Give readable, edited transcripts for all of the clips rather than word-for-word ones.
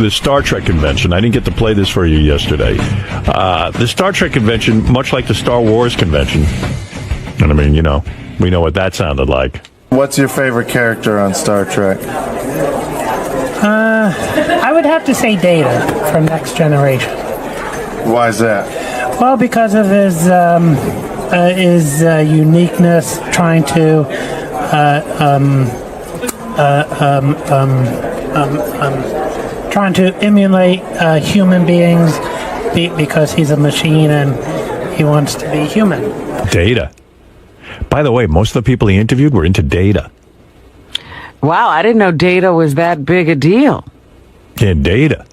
the Star Trek convention. I didn't get to play this for you yesterday. The Star Trek convention, much like the Star Wars convention, and I mean, we know what that sounded like. What's your favorite character on Star Trek? I would have to say Data from Next Generation. Why is that? Well, because of his uniqueness, trying to emulate human beings because he's a machine and he wants to be human. Data. By the way, most of the people he interviewed were into Data. Wow, I didn't know Data was that big a deal. Yeah, Data.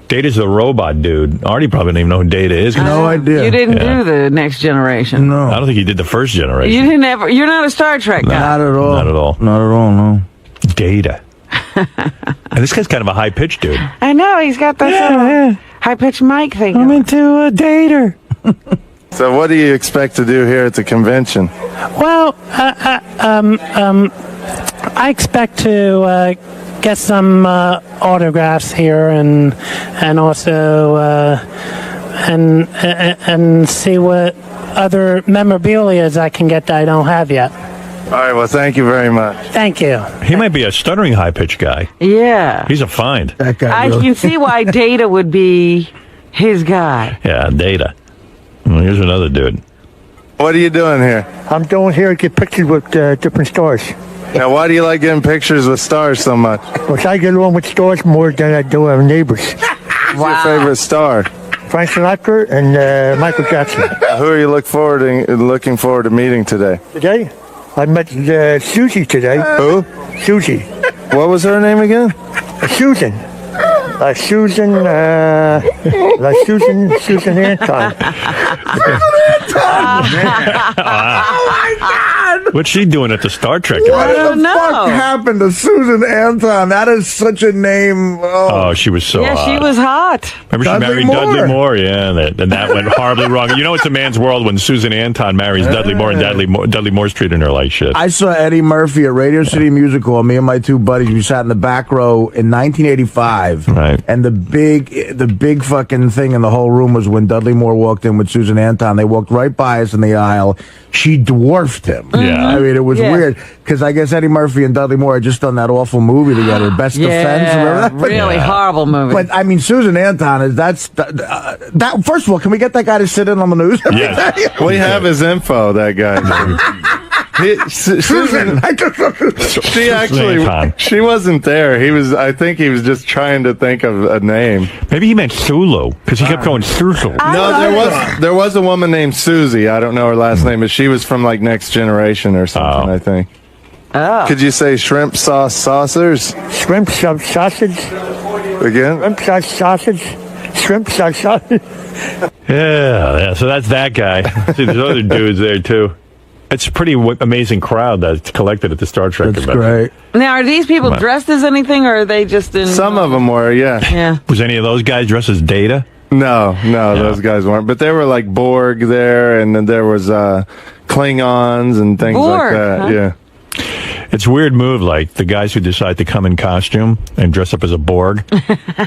Data's the robot dude. Artie probably don't even know who Data is. No idea. You didn't do the Next Generation. No. I don't think he did the first generation. You didn't ever. You're not a Star Trek guy. Not at all. Not at all. Not at all, no. Data. And this guy's kind of a high-pitched dude. I know, he's got that high-pitched mic thing. I'm into Data. So what do you expect to do here at the convention? Well, I expect to get some autographs here and also and see what other memorabilia I can get that I don't have yet. All right, well, thank you very much. Thank you. He might be a stuttering high-pitched guy. Yeah. He's a find. That guy I really. can see why Data would be his guy. Yeah, Data. Well, here's another dude. What are you doing here? I'm doing here to get pictures with different stars. Now, why do you like getting pictures with stars so much? Which I get along with stars more than I do with neighbors. Who's your favorite star? Frank Sinatra and Michael Jackson. Who are you looking forward to meeting today? Today, I met Susie today. Who? Susie. What was her name again? Susan. Susan Anton. What's she doing at the Star Trek? What don't the know. fuck happened to Susan Anton? That is such a name. Oh, she was so Yeah, hot. she was hot. Remember she Dudley married Moore. Dudley Moore? Yeah, and that went horribly wrong. You know it's a man's world when Susan Anton marries Dudley Moore, and Dudley Moore's treating her like shit. I saw Eddie Murphy at Radio City Music Hall. Me and my two buddies, we sat in the back row in 1985. Right. And the big fucking thing in the whole room was when Dudley Moore walked in with Susan Anton. They walked right by us in the aisle. She dwarfed him. Yeah. I mean, it was weird because I guess Eddie Murphy and Dudley Moore had just done that awful movie together, Best Defense. Remember that? Really horrible movie. But I mean, Susan Anton is that. First of all, can we get that guy to sit in on the news? Yeah. We have his info, that guy. Susan, she wasn't there. I think he was just trying to think of a name. Maybe he meant Sulu because he kept going Sulu. No, there was a woman named Susie. I don't know her last name, but she was from like Next Generation or something. I think. Oh. Could you say shrimp sauce saucers Shrimp sausage. again? Shrimp sauce sausage. Shrimp sauce sausage. Yeah. So that's that guy. See, there's other dudes there too. It's a pretty amazing crowd that's collected at the Star Trek That's convention. great. Now, are these people dressed as anything, or are they just in... Some of them were, yeah. Yeah. Was any of those guys dressed as Data? No, those guys weren't. But there were like Borg there, and then there was Klingons and things Borg, like that. huh? Yeah. It's a weird move, like the guys who decide to come in costume and dress up as a Borg.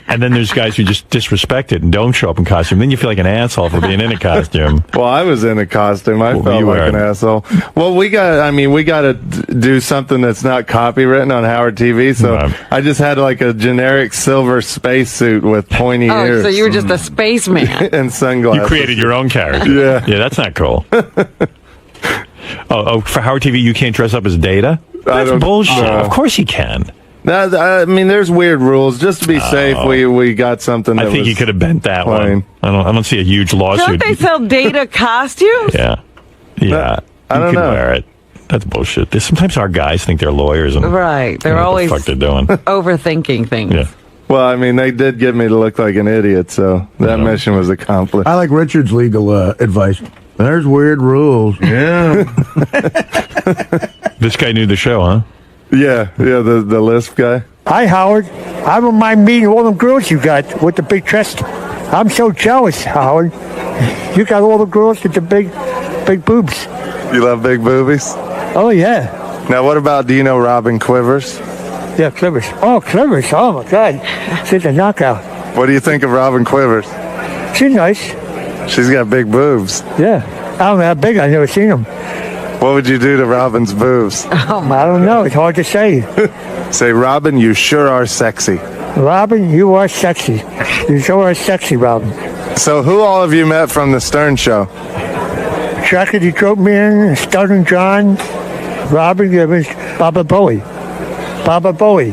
And then there's guys who just disrespect it and don't show up in costume. Then you feel like an asshole for being in a costume. Well, I was in a costume. I What were felt you like wearing? an asshole. Well, we got to do something that's not copywritten on Howard TV. So Right. I just had like a generic silver spacesuit with pointy Oh, ears so you were just a spaceman. and sunglasses. You created your own character. Yeah. Yeah, that's not cool. For Howard TV, you can't dress up as Data? That's bullshit. no. Of course you can. I mean, there's weird rules. Just to be safe, we got something that I think was you could have bent that plain. one. I don't see a huge lawsuit. Don't they sell Data costumes? Yeah. Yeah. I don't you can know. wear it. That's bullshit. Sometimes our guys think they're lawyers and Right. They're I don't know always what the fuck they're doing. overthinking things. Yeah. Well, I mean, they did get me to look like an idiot, so that mission was accomplished. I like Richard's legal advice. There's weird rules. Yeah. This guy knew the show, huh? Yeah, the Lisp guy. Hi, Howard. I don't mind meeting all them girls you got with the big chest. I'm so jealous, Howard. You got all the girls with the big boobs. You love big boobies? Oh, yeah. Now, what about, do you know Robin Quivers? Yeah, Clippers. Oh, Clippers. Oh, my God. She's a knockout. What do you think of Robin Quivers? She's nice. She's got big boobs. Yeah. I don't know how big. I've never seen them. What would you do to Robin's boobs? I don't know. It's hard to say. Say, Robin, you sure are sexy. Robin, you are sexy. You sure are sexy, Robin. So who all have you met from the Stern Show? Jackie the Throat Man, Stuttering John, Robin, Baba Bowie. Baba Bowie.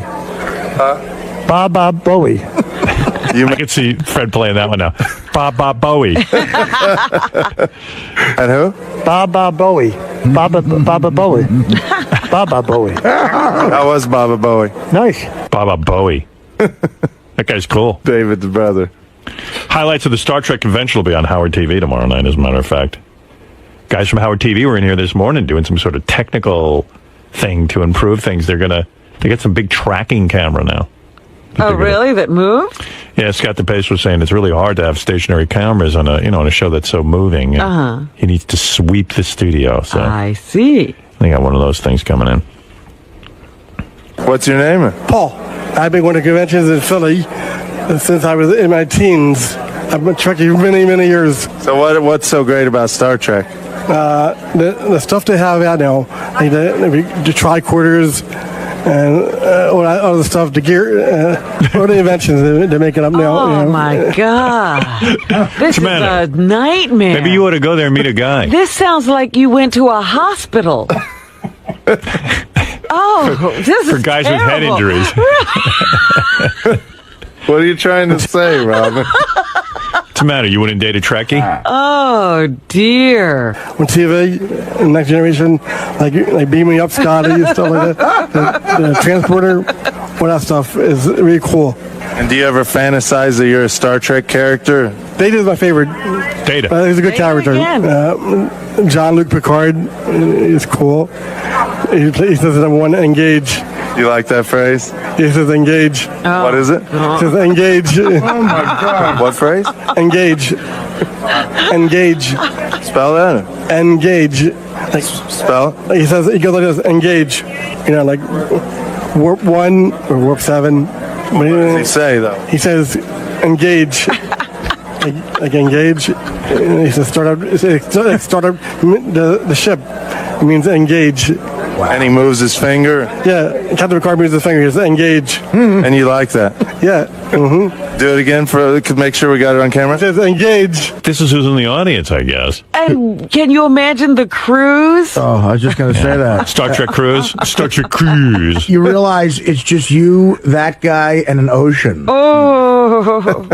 Baba Bowie. I could see Fred playing that one now. Bob Bowie. And who? Baba Bowie. Baba Bowie. Baba Bowie. How was Baba Bowie? Nice. Baba Bowie. That guy's cool. David's brother. Highlights of the Star Trek convention will be on Howard TV tomorrow night, as a matter of fact. Guys from Howard TV were in here this morning doing some sort of technical thing to improve things. They got some big tracking camera now. Oh, really? That moved? Yeah, Scott DePace was saying it's really hard to have stationary cameras on a show that's so moving. He needs to sweep the studio. So I see. they got one of those things coming in. What's your name? Paul. I've been going to conventions in Philly since I was in my teens. I've been trekking many, many years. So what's so great about Star Trek? The stuff they have out now, like the tricorders and all that other stuff, the gear, all the inventions they're making up now. Oh, my God. This is a nightmare. Maybe you ought to go there and meet a guy. This sounds like you went to a hospital. Oh, this is For guys terrible. with head injuries. What are you trying to say, Robin? What's the matter? You wouldn't date a Trekkie? Oh, dear. On TV, Next Generation, like Beam Me Up, Scotty, and stuff like that. The transporter, all that stuff is really cool. And do you ever fantasize that you're a Star Trek character? Data's my favorite. Data. He's a good Data character. again. Jean-Luc Picard is cool. He says number one, engage. You like that phrase? He says engage. What is it? He says engage. What phrase? Engage. Engage. Spell that. Engage. Like, Spell. he goes like this, engage. Like warp 1 or warp 7. What does he say, though? He says engage. like engage. He says start up the ship. It means engage. And he moves his finger. Yeah, Captain Picard moves his finger. He says engage. And you like that? Yeah. Do it again to make sure we got it on camera. It says engage. This is who's in the audience, I guess. And can you imagine the cruise? Oh, I was just going to say that. Star Trek Cruise? Star Trek Cruise. You realize it's just you, that guy, and an ocean. Oh.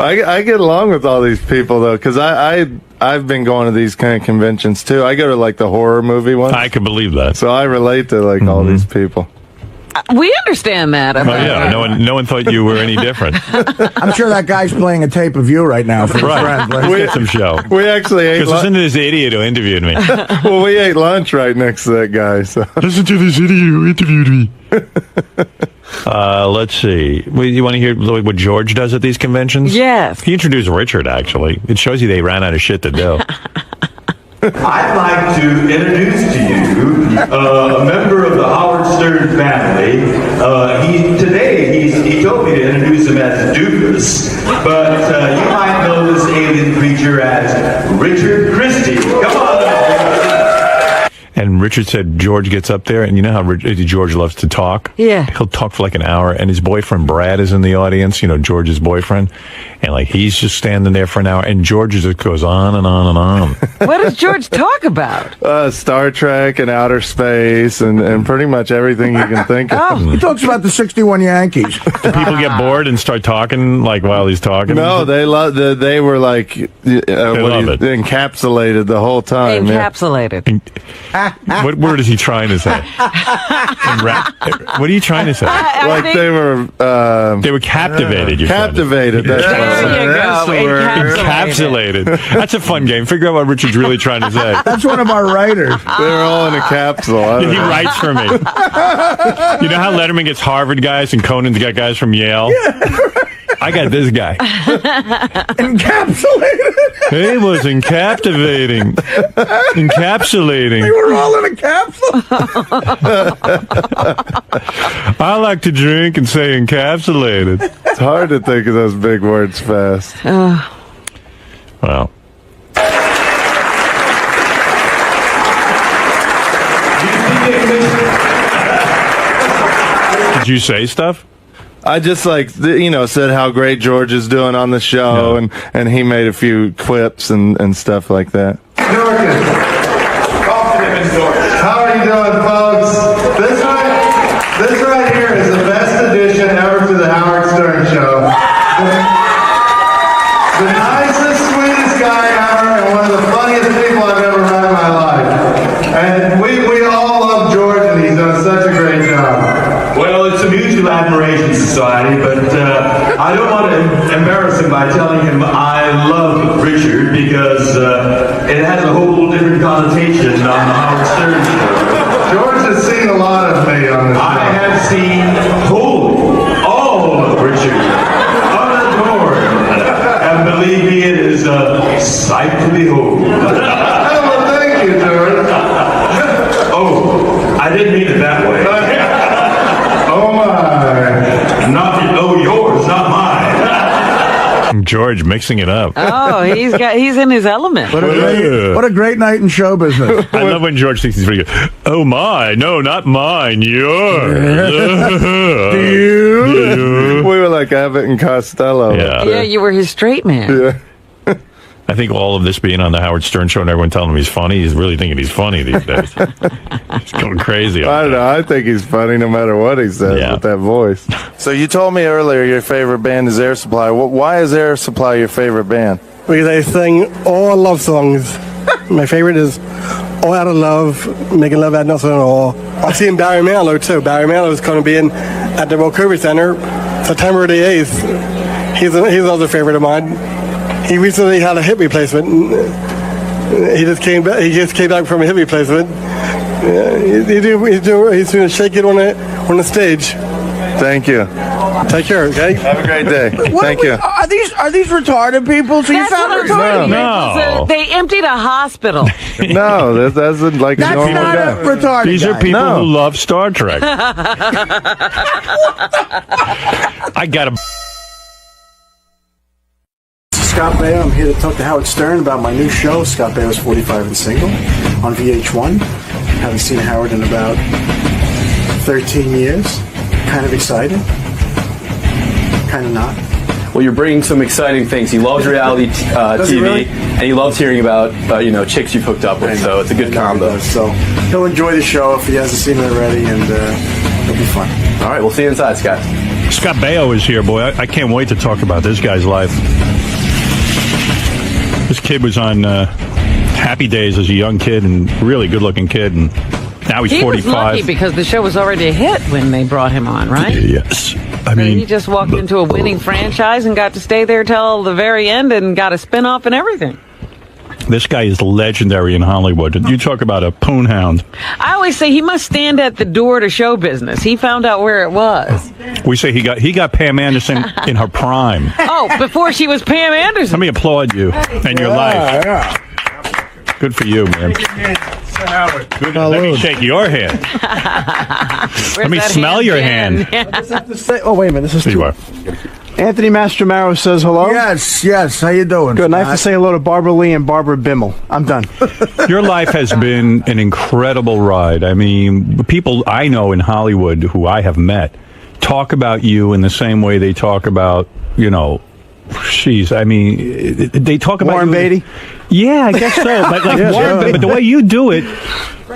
I get along with all these people, though, because I've been going to these kind of conventions, too. I go to, the horror movie ones. I can believe that. So I relate to, all these people. We understand that. Oh, yeah. No one thought you were any different. I'm sure that guy's playing a tape of you right now for his friend. Let's get some show. We actually ate Because listen to this idiot who interviewed me. Well, we ate lunch right next to that guy. So Listen to this idiot who interviewed me. Let's see. You want to hear what George does at these conventions? Yes. He introduced Richard, actually. It shows you they ran out of shit to do. I'd like to introduce to you a member of the Howard Stern family. He told me to introduce him as Doofus, but you might know this alien creature as Richard Christie. Come on. And Richard said George gets up there, and you know how George loves to talk? Yeah. He'll talk for an hour, and his boyfriend Brad is in the audience, George's boyfriend. And he's just standing there for an hour, and George just goes on and on and on. What does George talk about? Star Trek and outer space and pretty much everything you can think of. He talks about the 61 Yankees. Do people get bored and start talking while he's talking? No, they love. They were encapsulated the whole time. Encapsulated. What word is he trying to say? What are you trying to say? They They were captivated. captivated. That's There you That's go. the word. Encapsulated. That's a fun game. Figure out what Richard's really trying to say. That's one of our writers. They're all in a capsule. I don't He know. writes for me. You know how Letterman gets Harvard guys and Conan's got guys from Yale? I got this guy. Encapsulated. He was encapsulating. They were all in a capsule. I like to drink and say encapsulated. It's hard to think of those big words fast. Well. Did you say stuff? I just said how great George is doing on the show, and he made a few clips and stuff like that. George. How are you doing, folks? This right here is the best addition ever to the Howard Stern Show. The nicest, sweetest guy ever, and one of the funniest people I've ever met in my life. And we all love George, and he's done such a great job. Well, it's a mutual admiration society, but I don't want to embarrass him by telling him I love Richard, because it has a whole different connotation on the Howard Stern Show. George has seen a lot of me on this show. I have seen all of Richard, unadored, and believe me, it is a sight to behold. Well, thank you, George. Oh, I didn't mean it that way. Oh my! Yours, not mine. George mixing it up. Oh, he's in his element. What a great night in show business. I love when George thinks he's pretty good. Oh my, no, not mine, yours. We were like Abbott and Costello. Yeah, you were his straight man. Yeah. I think all of this being on the Howard Stern Show and everyone telling him he's funny, he's really thinking he's funny these days. He's going crazy. I don't know. I think he's funny no matter what he says with that voice. So you told me earlier your favorite band is Air Supply. Why is Air Supply your favorite band? Because they sing all love songs. My favorite is All Out of Love, Making Love Out of Nothing at All. I've seen Barry Manilow, too. Barry Manilow is going to be in at the World Recovery Center September the 8th. He's another favorite of mine. He recently had a hip replacement. He just came back from a hip replacement. He's going to shake it on the stage. Thank you. Take care, okay? Have a great day. Thank you. Are these retarded people? So That's what I'm saying. No. They emptied a hospital. No, that's like That's normal not guy. a retarded These are guy. people No. who love Star Trek. I got a... Scott Baio. I'm here to talk to Howard Stern about my new show, Scott Baio's 45 and Single, on VH1. Haven't seen Howard in about 13 years. Kind of excited. Kind of not. Well, you're bringing some exciting things. He loves reality TV, really? and he loves hearing about chicks you've hooked up with. So it's a good combo. So he'll enjoy the show if he hasn't seen it already, and it'll be fun. All right, we'll see you inside, Scott. Scott Baio is here, boy. I can't wait to talk about this guy's life. This kid was on Happy Days as a young kid and really good-looking kid, and now he's 45. He was lucky because the show was already a hit when they brought him on, right? Yes. I So mean, he just walked into a winning franchise and got to stay there till the very end and got a spin-off and everything. this guy is legendary in Hollywood. You talk about a poon hound. I always say he must stand at the door to show business. He found out where it was. We say he got Pam Anderson in her prime. Oh, before she was Pam Anderson. Let me applaud you and your life. Yeah. Good for you, man. Good. Let me shake your hand. Let me smell your hand. Oh, wait a minute. This is There you are. Anthony Mastramaro says hello. Yes. How you doing? Good. And I have to say hello to Barbara Lee and Barbara Bimmel. I'm done. Your life has been an incredible ride. I mean, people I know in Hollywood who I have met talk about you in the same way they talk about, they talk about Warren you. Beatty? Yeah, I guess so. But Yeah, Warren, sure. but the way you do it,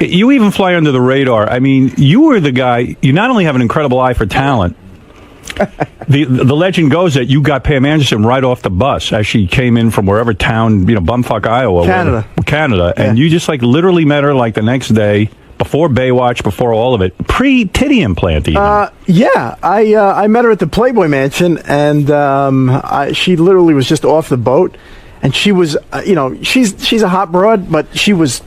you even fly under the radar. I mean, you were the guy. You not only have an incredible eye for talent. The legend goes that you got Pam Anderson right off the bus as she came in from wherever town, bumfuck Iowa, Canada, and you just literally met her the next day. Before Baywatch, before all of it, pre-titty implant even. I met her at the Playboy Mansion, and she literally was just off the boat, and she was, she's a hot broad, but she was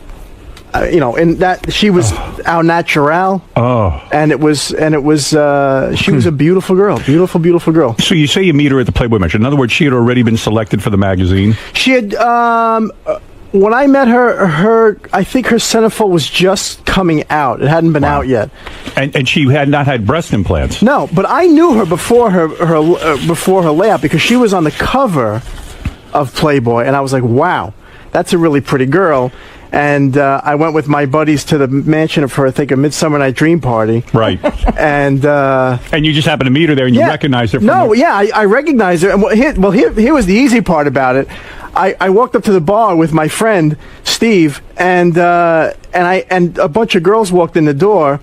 in that she was au natural. Oh. And it was she was a beautiful girl. Beautiful girl. So you say you meet her at the Playboy Mansion. In other words, she had already been selected for the magazine? She had, when I met her, I think her centerfold was just coming out. It hadn't been out yet. And she had not had breast implants? No, but I knew her before her layout because she was on the cover of Playboy, and I was like, wow, that's a really pretty girl. And I went with my buddies to the mansion of her, I think, a Midsummer Night Dream Party. Right. And you just happened to meet her there, and you recognized her. I recognized her. And here was the easy part about it. I walked up to the bar with my friend Steve, and a bunch of girls walked in the door,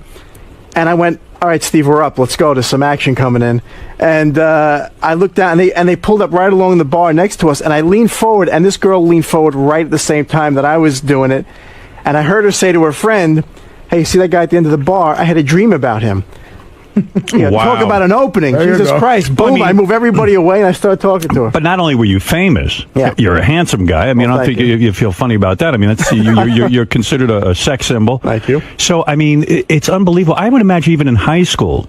and I went, all right, Steve, we're up. Let's go. There's some action coming in. And I looked down, and they pulled up right along the bar next to us. And I leaned forward, and this girl leaned forward right at the same time that I was doing it. And I heard her say to her friend, hey, you see that guy at the end of the bar? I had a dream about him. Wow. Talk about an opening. There Jesus Christ. Boom, I move everybody away, and I start talking to her. But not only were you famous, you're a handsome guy. I mean, I don't think you feel funny about that. I mean, you're considered a sex symbol. Thank you. So, I mean, it's unbelievable. I would imagine even in high school,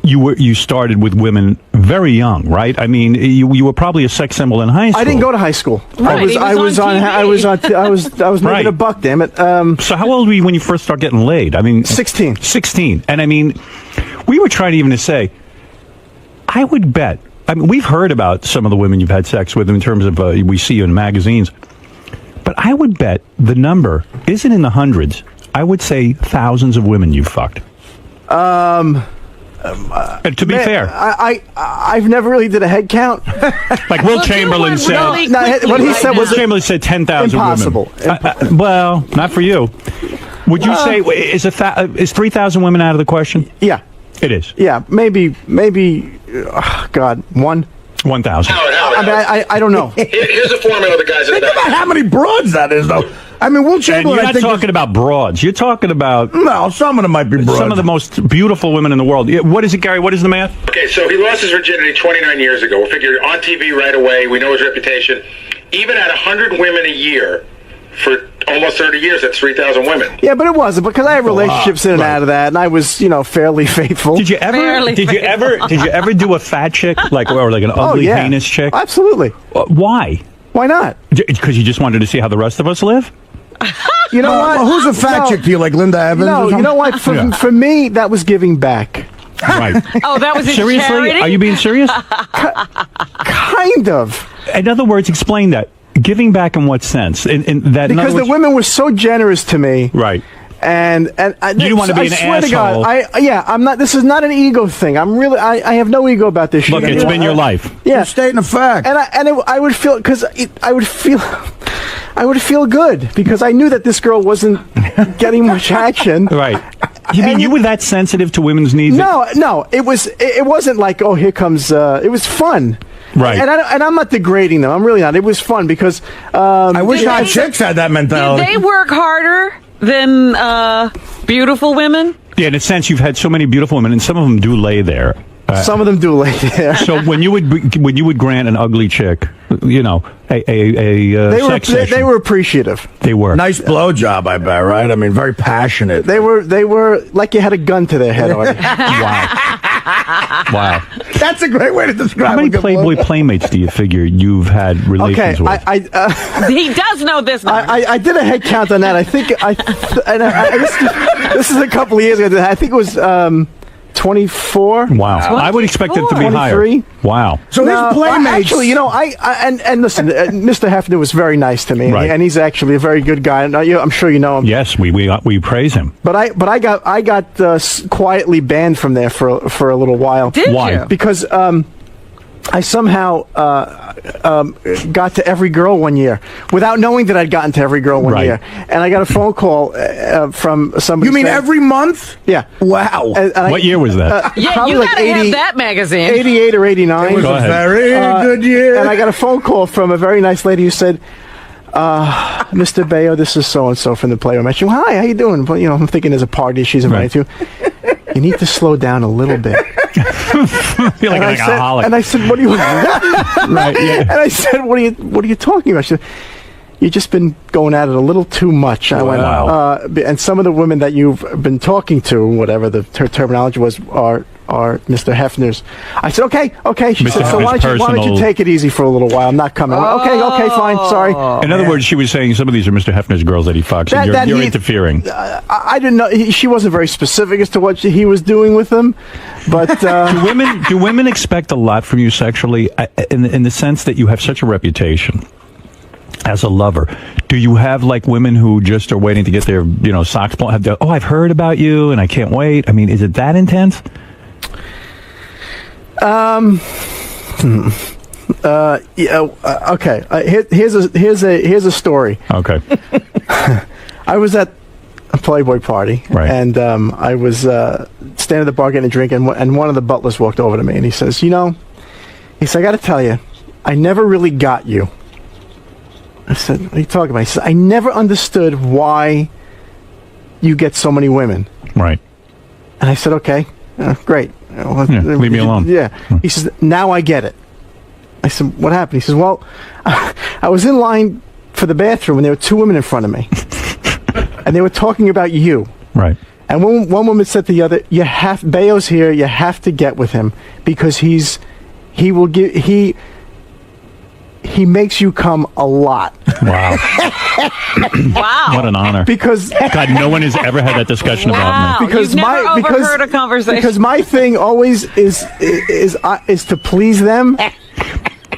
you started with women very young, right? I mean, you were probably a sex symbol in high school. I didn't go to high school. Right, I was making a buck, damn it. So how old were you when you first started getting laid? I mean, 16. 16. And I mean, we were trying even to say, I would bet, I mean, we've heard about some of the women you've had sex with in terms of, we see you in magazines, but I would bet the number isn't in the hundreds. I would say thousands of women you've fucked. To be fair, I've never really did a head count. Like Will Chamberlain said. What he said was Will Chamberlain said 10,000 impossible. women. Well, not for you. Would you say is 3,000 women out of the question? Yeah, it is. Yeah, maybe. God, 1,000. I mean, I don't know. Here's a formula of the guys in the Think about how many broads that is, though. I mean, Will Chamberlain. And you're not talking about broads. You're talking about some of them might be broads. Some of the most beautiful women in the world. What is it, Gary? What is the math? Okay, so he lost his virginity 29 years ago. We figured on TV right away. We know his reputation. Even at 100 women a year for almost 30 years, that's 3,000 women. Yeah, but it wasn't because I had relationships in and out of that, and I was, fairly faithful. Did you ever? Did you ever do a fat chick or like an ugly, heinous chick? Absolutely. Why? Why not? Because you just wanted to see how the rest of us live? You know what? Well, who's a fat chick to you, like Linda Evans? No, you know what? For me, that was giving back. Right. Oh, that was seriously? charity? Are you being serious? Kind of. In other words, explain that. Giving back in what sense? In that because the women were so generous to me. Right. And you didn't want to be an swear asshole. To God, I'm not. This is not an ego thing. I have no ego about this shit. Look, it's been your life. Yeah, stating a fact. And I would feel I would feel good because I knew that this girl wasn't getting much action. Right. You mean you were that sensitive to women's needs? No. It wasn't like, oh, here comes. It was fun. Right. And I'm not degrading them. I'm really not. It was fun because I wish our chicks had that mentality. Did they work harder than beautiful women? Yeah, in a sense, you've had so many beautiful women, and some of them do lay there. Some of them do lay there. So when you would grant an ugly chick, a sex session, they were appreciative. They were nice blowjob, I bet. Right? I mean, very passionate. They were like you had a gun to their head already. Wow. That's a great way to describe. How many Playboy playmates do you figure you've had relations with? He does know this now. I did a head count on that. I think this is a couple of years ago. I think it was 24. Wow. I would expect it to be 23. higher. Wow. So these playmates. Actually, and listen, Mr. Hefner was very nice to me, right. and he's actually a very good guy. And I'm sure you know him. Yes, we praise him. But I got quietly banned from there for a little while. Did Why? you? Because I somehow got to every girl one year without knowing that I'd gotten to every girl one year. And I got a phone call from somebody. You mean saying, every month? Yeah. Wow. And what year was that? Yeah, probably you like gotta have that magazine. 88 or 89. It was a very good year. And I got a phone call from a very nice lady who said, Mr. Bayo, this is so-and-so from the Playboy Mansion. Well, hi, how you doing? But, I'm thinking there's a party she's invited to. You need to slow down a little bit. I feel like an alcoholic. And I said, what do you... Right, yeah. And I said, what are you talking about? She said, you've just been going at it a little too much. I went, and some of the women that you've been talking to, whatever the terminology was, are Mr. Hefner's. I said, okay. She said, so why don't you take it easy for a little while? I'm not coming. Okay, fine, sorry. In other words, she was saying some of these are Mr. Hefner's girls that he fucks, and you're interfering. I didn't know. She wasn't very specific as to what he was doing with them, but do women expect a lot from you sexually, in the sense that you have such a reputation as a lover? Do you have like women who just are waiting to get their socks blown? I've heard about you and I can't wait. I mean, is it that intense? Okay. Here's a story. Okay. I was at a Playboy party, right, and I was standing at the bar getting a drink, and one of the butlers walked over to me, and he says, I got to tell you, I never really got you. I said, what are you talking about? He said, I never understood why you get so many women. Right. And I said, okay, great. Leave me alone. Yeah. He says, now I get it. I said, what happened? He says, well, I was in line for the bathroom and there were two women in front of me. And they were talking about you. Right. And one woman said to the other, Bayo's here, you have to get with him because he makes you come a lot. Wow. Wow. What an honor. Because God, no one has ever had that discussion about me. Because you've never overheard a conversation. Because my thing always is to please them.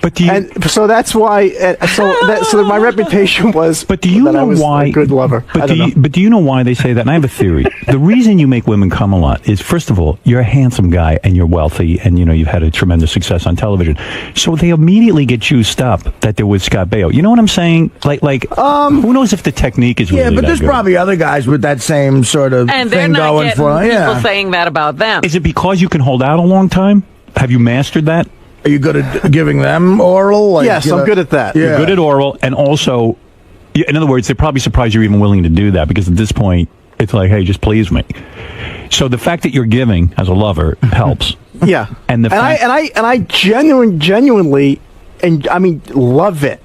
But do you, and so that's why. So my reputation was. But do you that know I was why? A good lover. But do you know why they say that? And I have a theory. The reason you make women come a lot is, first of all, you're a handsome guy and you're wealthy, and you've had a tremendous success on television. So they immediately get juiced up that they're with Scott Baio. You know what I'm saying? Who knows if the technique is really but there's good. probably other guys with that same sort of and thing going for them. People saying that about them. Is it because you can hold out a long time? Have you mastered that? Are you good at giving them oral? Yes, I'm good at that. You're good at oral, and also, in other words, they're probably surprised you're even willing to do that, because at this point, it's like, hey, just please me. So the fact that you're giving as a lover helps. Yeah, and I genuinely, love it.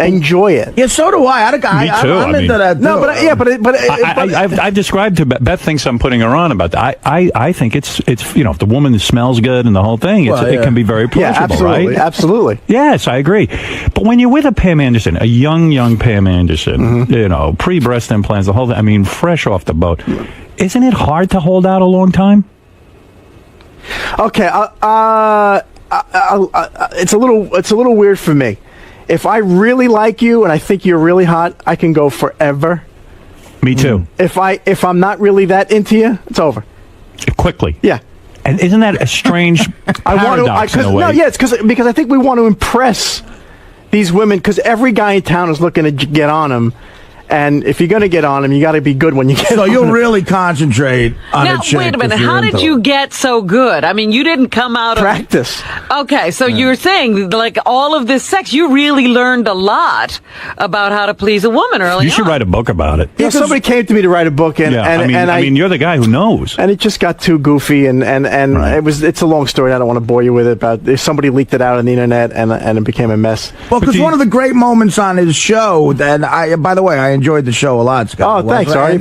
Enjoy it. Yeah, so do I. Me too. I'm into that too. No, but I've described to Beth thinks I'm putting her on about that. I think it's if the woman smells good and the whole thing, it can be very approachable, absolutely, right? Absolutely. Yes, I agree. But when you're with a Pam Anderson, a young Pam Anderson, pre-breast implants, the whole thing, I mean, fresh off the boat, isn't it hard to hold out a long time? Okay, it's a little weird for me. If I really like you and I think you're really hot, I can go forever. Me too. If I'm not really that into you, it's over. Quickly. Yeah. And isn't that a strange paradox in a way? No, yeah, it's because I think we want to impress these women, because every guy in town is looking to get on them. And if you're going to get on them, you got to be good when you get on them. So you'll really concentrate on a chick. Now, wait a minute. How did you get so good? I mean, you didn't come out of... Practice. Okay, so you're saying, like, all of this sex, you really learned a lot about how to please a woman early on. You should write a book about it. Yeah, somebody came to me to write a book, and I mean, you're the guy who knows. And it just got too goofy, and right. It's a long story. I don't want to bore you with it, but somebody leaked it out on the internet, and it became a mess. Well, because one of the great moments on his show, by the way, I enjoyed the show a lot, Scott. Oh, thanks, Ari.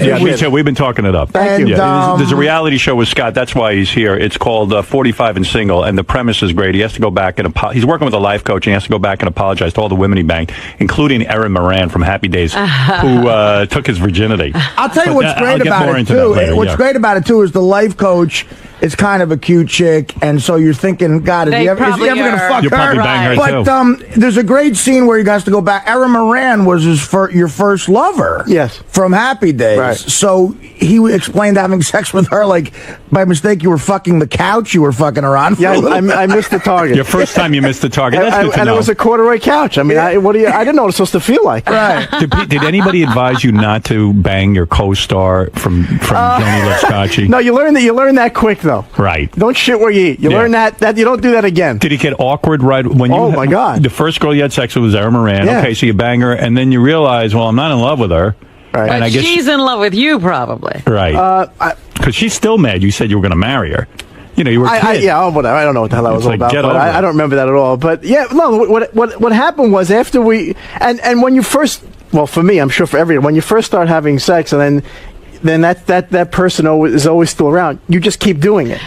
We've been talking it up. Thank you. There's a reality show with Scott. That's why he's here. It's called 45 and Single, and the premise is great. He has to go back and he's working with a life coach, and he has to go back and apologize to all the women he banged, including Erin Moran from Happy Days, who took his virginity. I'll tell you what's great about it, too. What's great about it, too, is the life coach is kind of a cute chick, and so you're thinking, God, is he ever going to fuck You'll her? Probably bang her but there's a great scene where he has to go back. Erin Moran was your first lover. Yes. From Happy Days. Right. So he explained having sex with her like, by mistake, you were fucking the couch you were fucking her on. Yeah, I missed the target. Your first time you missed the target. That's good to know. And it was a corduroy couch. I mean, I didn't know what it was supposed to feel like. Right. Did anybody advise you not to bang your co-star from Johnny Lascacci? No, you learn that quick, though. Right. Don't shit where you eat. You learn that you don't do that again. Did it get awkward right when you... Oh, my God. The first girl you had sex with was Erin Moran. Yeah. Okay, so you bang her, and then you realize, well, I'm not in love with her. Right. And But she's in love with you, probably. Right. Because she's still mad you said you were going to marry her. You know, you were a kid. Whatever. I don't know what the hell that was all like, about. get But over it. I don't remember that at all. But yeah, no. What happened was after we and when you first, well, for me, I'm sure for everyone, when you first start having sex, and then that person is always still around. You just keep doing it.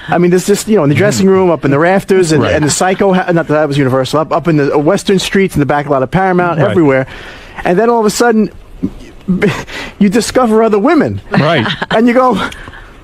I mean, there's just, in the dressing room, up in the rafters, and, Right. and the Psycho, not that was Universal, up in the Western streets, in the back lot of Paramount, Right. everywhere. And then all of a sudden, you discover other women. Right. And you go,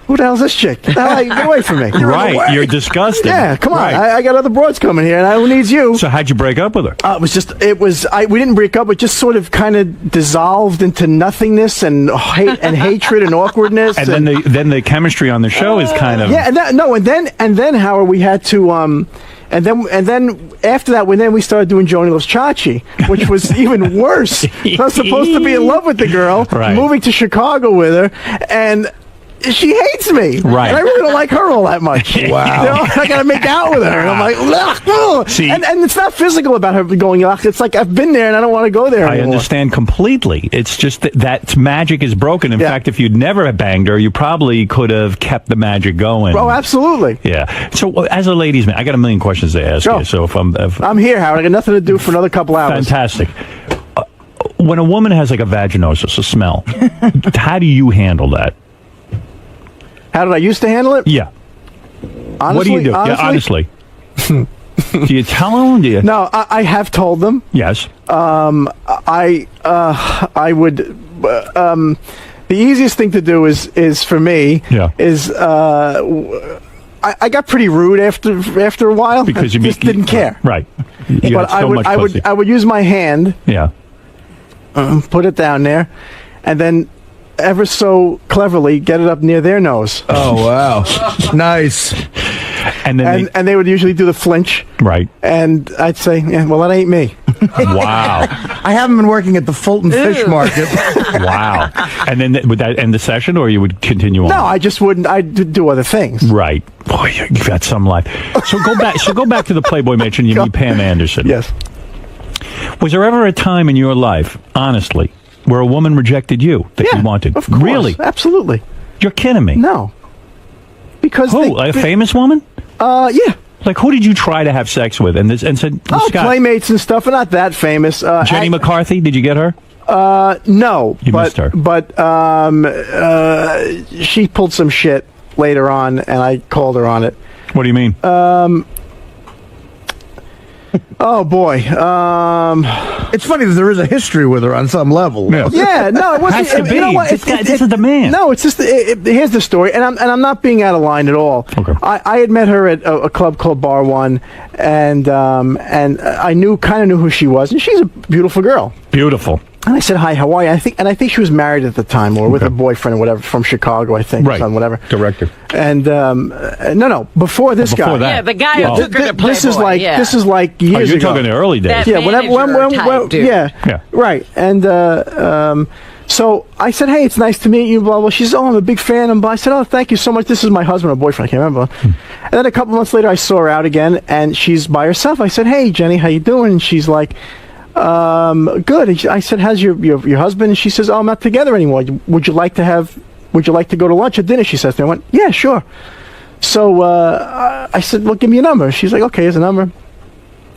who the hell's this chick? Get away from me. You're in the Right. way. You're disgusted. Yeah, come on. Right. I got other broads coming here, and who needs you? So how'd you break up with her? We didn't break up. It just sort of kind of dissolved into nothingness and hate and hatred and awkwardness. And then the chemistry on the show is kind of... Yeah, and then Howard, we had to and then after that, then we started doing Joni Loves Chachi, which was even worse. I was supposed to be in love with the girl, Right. moving to Chicago with her, and she hates me. Right. And I really don't like her all that much. Wow. I got to make out with her. And I'm like, ugh, ugh. See- and it's not physical about her going, ugh. It's like, I've been there and I don't want to go there I anymore. understand completely. It's just that magic is broken. In Yeah. fact, if you'd never banged her, you probably could have kept the magic going. Oh, absolutely. Yeah. So, as a ladies' man, I got a million questions to ask Sure. you. So, if I'm here, Howard. I got nothing to do for another couple hours. fantastic. When a woman has like a vaginosis, a smell, how do you handle that? How did I used to handle it? Yeah. Honestly, What do you do? Yeah, honestly. Do you tell them? Do you? No, I have told them. Yes. I would. The easiest thing to do is for me. Yeah. Is I got pretty rude after a while Because you just didn't care. Right. You But got so much pussy. I would use my hand, Yeah. put it down there, and then ever so cleverly get it up near their nose. Oh wow, nice. And then And they would usually do the flinch, right. and I'd say, yeah, well, that ain't me. Wow. I haven't been working at the Fulton Fish Market. Wow. And then would that end the session, or you would continue on? No, I just wouldn't. I'd do other things. Right. Boy, you've got some life. So go back. Go back to the Playboy Mansion. You meet Pam Anderson. Yes. Was there ever a time in your life, honestly, where a woman rejected you that you wanted? Of course. Really? Absolutely. You're kidding me. No. Because Who? A famous woman? Yeah. Like, who did you try to have sex with and said, Scott? Playmates and stuff, and not that famous. Jenny McCarthy, did you get her? No. You missed her. But she pulled some shit later on, and I called her on it. What do you mean? Oh boy. It's funny that there is a history with her on some level. Yeah, no, it wasn't. Has to be. You know what? This is the man. No, it's just here's the story, and I'm not being out of line at all. Okay. I had met her at a club called Bar One, and I kind of knew who she was, and she's a beautiful girl. Beautiful. And I said, hi, how are you? I think she was married at the time, or with a boyfriend or whatever, from Chicago, I think. Right. Or whatever. Director. And no, before this guy. Before that. Yeah, the guy who took her to Playboy. This is like Oh, years you're ago. talking the early days. That Yeah, manager type dude. Yeah. right. And so I said, hey, it's nice to meet you, blah, blah. She said, oh, I'm a big fan. And I said, oh, thank you so much. This is my husband or boyfriend. I can't remember. And then a couple months later, I saw her out again, and she's by herself. I said, hey, Jenny, how you doing? And she's like, good. And I said, how's your husband? And she says, oh, I'm not together anymore. Would you like to go to lunch or dinner? She says to me. I went, yeah, sure. So I said, well, give me a number. She's like, okay, here's a number.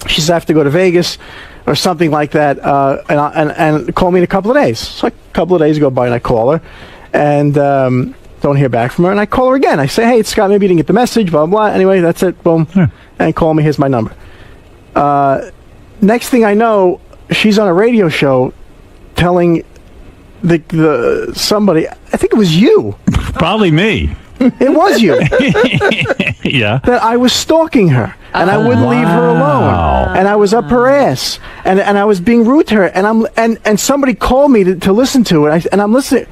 She says, I have to go to Vegas or something like that, and call me in a couple of days. So a couple of days go by, and I call her, and don't hear back from her. And I call her again. I say, hey, it's Scott, maybe you didn't get the message, blah, blah. Anyway, that's it, boom. And call me, here's my number. Next thing I know, she's on a radio show telling the somebody, I think it was you. Probably me. It was you. Yeah. That I was stalking her, and I wouldn't leave her alone, and I was up her ass, and I was being rude to her, and somebody called me to listen to it, and I'm listening.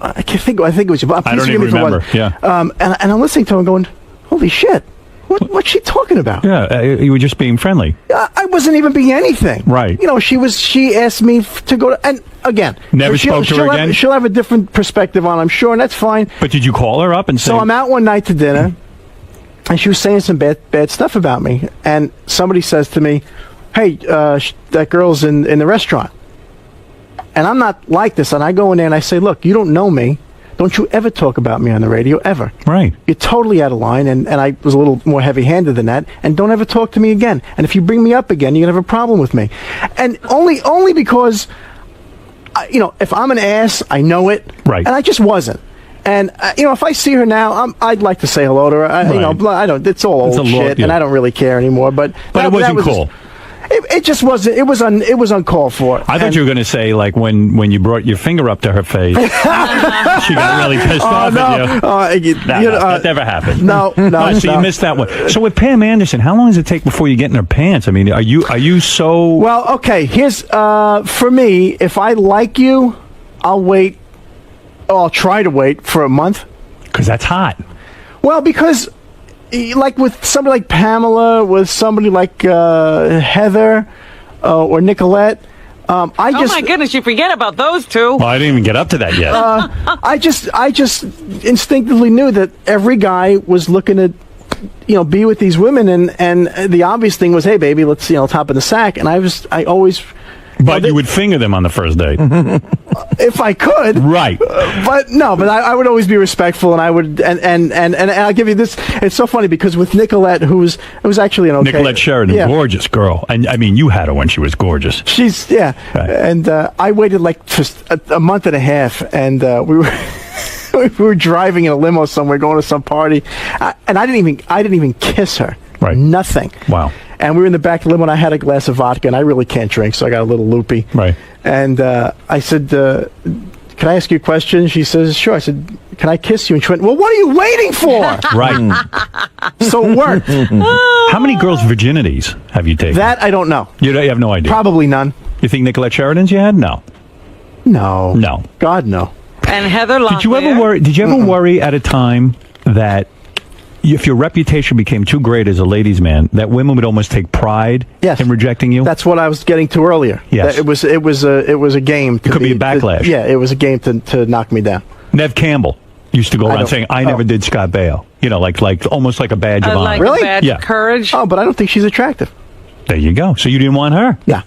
I think it was you. I don't even remember. Yeah. And I'm listening to him, going, holy shit. What's she talking about? Yeah, you were just being friendly. I wasn't even being anything. Right. You know, she asked me to go to, and again. Never spoke to her again? She'll have a different perspective on it, I'm sure, and that's fine. But did you call her up and say... So I'm out one night to dinner, and she was saying some bad stuff about me, and somebody says to me, hey, that girl's in the restaurant. And I'm not like this, and I go in there and I say, look, you don't know me. don't you ever talk about me on the radio, ever. Right. You're totally out of line, and I was a little more heavy-handed than that, and don't ever talk to me again. And if you bring me up again, you're going to have a problem with me. And only because, if I'm an ass, I know it. Right. And I just wasn't. And, if I see her now, I'd like to say hello to her. I don't, it's all old shit, and I don't really care anymore. But it wasn't cool. It just wasn't. It was uncalled for. I thought you were going to say, like, when you brought your finger up to her face, she got really pissed off at you. That never happened. No. So you missed that one. So with Pam Anderson, how long does it take before you get in her pants? I mean, are you so... Well, okay, here's, for me, if I like you, I'll wait, I'll try to wait for a month. Because that's hot. Well, because... like with somebody like Pamela, with somebody like Heather or Nicolette, oh my goodness, you forget about those two. Well, I didn't even get up to that yet. I just instinctively knew that every guy was looking to, be with these women, and the obvious thing was, hey, baby, let's top of the sack. And I always. But you would finger them on the first date. If I could. Right. But I would always be respectful, and I would, and I'll give you this. It's so funny because with Nicolette, it was actually an okay. Nicolette Sheridan, gorgeous girl. And I mean, you had her when she was gorgeous. She's, right. And I waited like just a month and a half, and we were driving in a limo somewhere, going to some party, and I didn't even kiss her. Right. Nothing. Wow. And we were in the back of the limo, and I had a glass of vodka, and I really can't drink, so I got a little loopy. Right. And I said, can I ask you a question? She says, sure. I said, can I kiss you? And she went, well, what are you waiting for? Right. So it worked. How many girls' virginities have you taken? That I don't know. You have no idea? Probably none. You think Nicolette Sheridan's you had? No. No. God, no. And Heather Locklear. Did you ever worry at a time that if your reputation became too great as a ladies' man, that women would almost take pride in rejecting you? That's what I was getting to earlier. Yes. It was a game. It could be a backlash. It was a game to knock me down. Nev Campbell used to go around saying, I never did Scott Baio. like almost like a badge of honor. Like really? A badge of courage. Oh, but I don't think she's attractive. There you go. So you didn't want her? Yeah.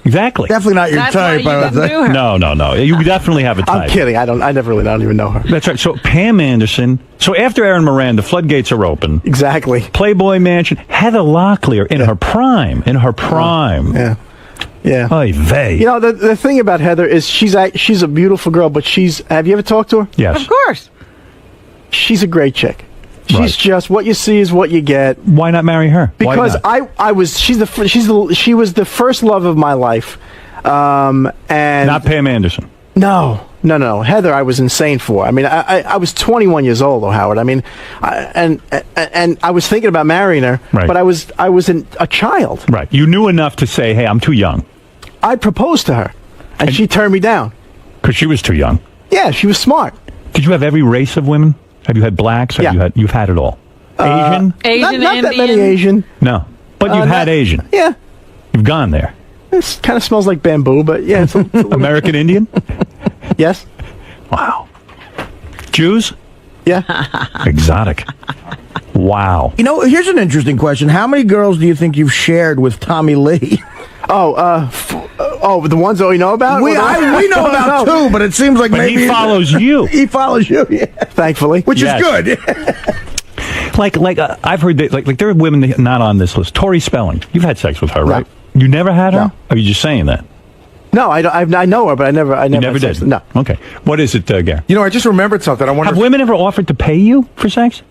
Exactly. Definitely not your type, I would say. No. You definitely have a type. I'm kidding. I don't even know her. That's right. So Pam Anderson. So after Aaron Moran, the floodgates are open. Exactly. Playboy Mansion. Heather Locklear in her prime. Yeah. Oy vey. The thing about Heather is she's a beautiful girl, but have you ever talked to her? Yes. Of course. She's a great chick. She's just what you see is what you get. Why not marry her? Because she was the first love of my life, and not Pam Anderson. No. Heather, I was insane for. I mean, I was 21 years old, though, Howard. I mean, and I was thinking about marrying her, but I was a child. Right. You knew enough to say, "Hey, I'm too young." I proposed to her, and she turned me down because she was too young. Yeah, she was smart. Did you have every race of women? Have you had blacks? You've had it all. Asian? Asian, not that many Asian. No, but you've had Asian. Yeah. You've gone there. It kind of smells like bamboo, but yeah. It's American Indian? Yes. Wow. Jews? Yeah. Exotic. Wow. Here's an interesting question. How many girls do you think you've shared with Tommy Lee? The ones that we know about? We know about two, but it seems like maybe he follows you. He follows you, yeah. Thankfully. Which is good. I've heard that, like there are women that not on this list. Tori Spelling. You've had sex with her, right? You never had her? No. Or are you just saying that? No, I know her, but I never. You never did? No. Okay. What is it, Gary? I just remembered something. I wonder. Have women ever offered to pay you for sex?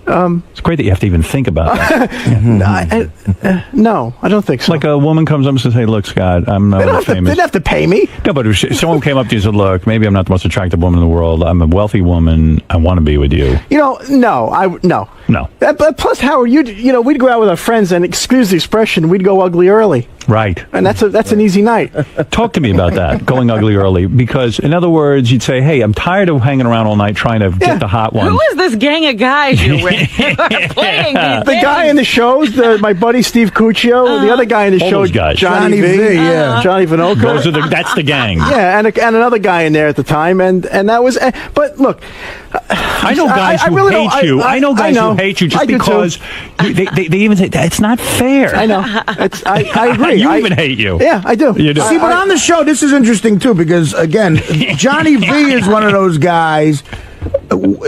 It's great that you have to even think about that. No, I don't think so. Like a woman comes up and says, "Hey, look, Scott, I'm not famous." They didn't have to pay me. No, but if someone came up to you and said, "Look, maybe I'm not the most attractive woman in the world. I'm a wealthy woman. I want to be with you." No. No. But plus, Howard, we'd go out with our friends, and excuse the expression, we'd go ugly early. Right. And that's an easy night. Talk to me about that, going ugly early. Because, in other words, you'd say, hey, I'm tired of hanging around all night trying to get the hot ones. Who is this gang of guys you're with? Playing these the guy in the shows, my buddy Steve Cuccio, the other guy in the show, those guys. Johnny V. Johnny Vinoca. That's the gang. Yeah, and another guy in there at the time, and that was. But look, I know guys who really hate you. I know guys who hate you just because they even say it's not fair. I know. I agree. You even hate you. Yeah, I do. You do. See, but on the show, this is interesting too because again, Johnny V is one of those guys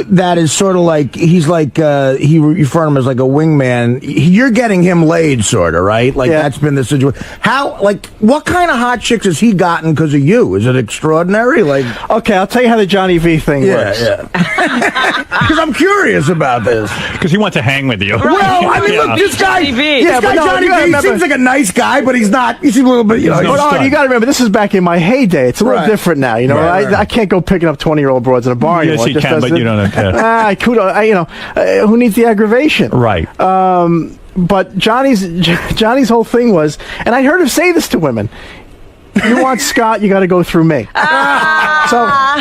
that is sort of like he's like he refer to him as like a wingman. You're getting him laid, sort of, right? Like that's been the situation. How, like, what kind of hot chicks has he gotten because of you? Is it extraordinary? Like, okay, I'll tell you how the Johnny V thing works. Yeah. Because I'm curious about this. Because he wants to hang with you. Well, I mean, look, this guy, Johnny V seems like a nice guy, but he's not. He seems a little bit, you know. You got to remember, this is back in my heyday. It's a little different now. You know, I can't go picking up 20-year-old broads in a bar anymore. Yes, you can, but you don't have to. Who needs the aggravation? Right. But Johnny's whole thing was, and I heard him say this to women. You want Scott, you got to go through me. Wow.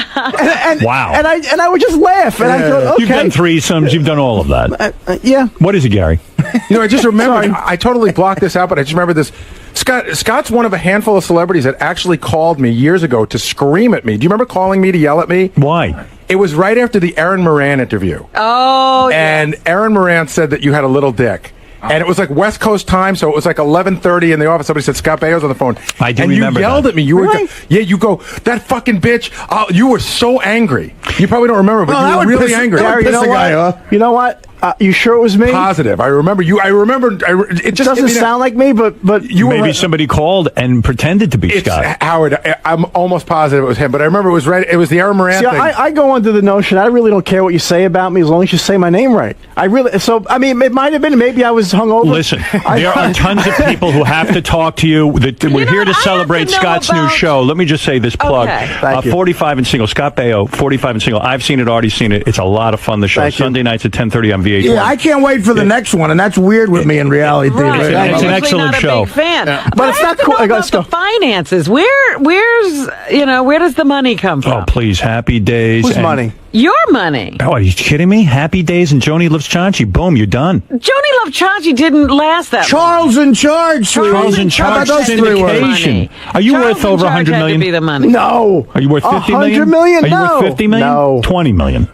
And I would just laugh. And I thought, okay. You've done threesomes. You've done all of that. Yeah. What is it, Gary? I just remember. I totally blocked this out, but I just remember this. Scott's one of a handful of celebrities that actually called me years ago to scream at me. Do you remember calling me to yell at me? Why? It was right after the Aaron Moran interview. Oh, and Aaron Moran said that you had a little dick. And it was like West Coast time, so it was like 11:30 in the office. Somebody said Scott Baio's on the phone. I do and remember you yelled that. at me. You were, you go, that fucking bitch. You were so angry. You probably don't remember, but you were really angry. Gary, you know what? You sure it was me? Positive. I remember you. It just doesn't sound like me, but you maybe somebody called and pretended to be Scott. Howard, I'm almost positive it was him, but I remember it was right. It was the Aaron Moran thing. I go under the notion I really don't care what you say about me as long as you say my name right. I mean, it might have been maybe I was hungover. Listen, there are tons of people who have to talk to you. We're here to celebrate Scott's new show. Let me just say this plug: Thank you. 45 and single. Scott Baio, 45 and single. I've seen it, already seen it. It's a lot of fun. The show Sunday nights at 10:30 on VH1. Yeah, I can't wait for the next one, and that's weird with me in reality TV. Right. It's an excellent not show. A big fan. But it's not cool. About the finances. Where does the money come from? Oh, please, Happy Days. Whose money? Your money. Oh, are you kidding me? Happy Days and Joni Loves Chachi. Boom, you're done. Joni Love Chachi didn't last that Charles in Charge. Charles in Charge syndication. Are you worth over 100 million? To be the money. No. Are you worth 50 million? 100 million? Are you worth 50 million? No. 20 million.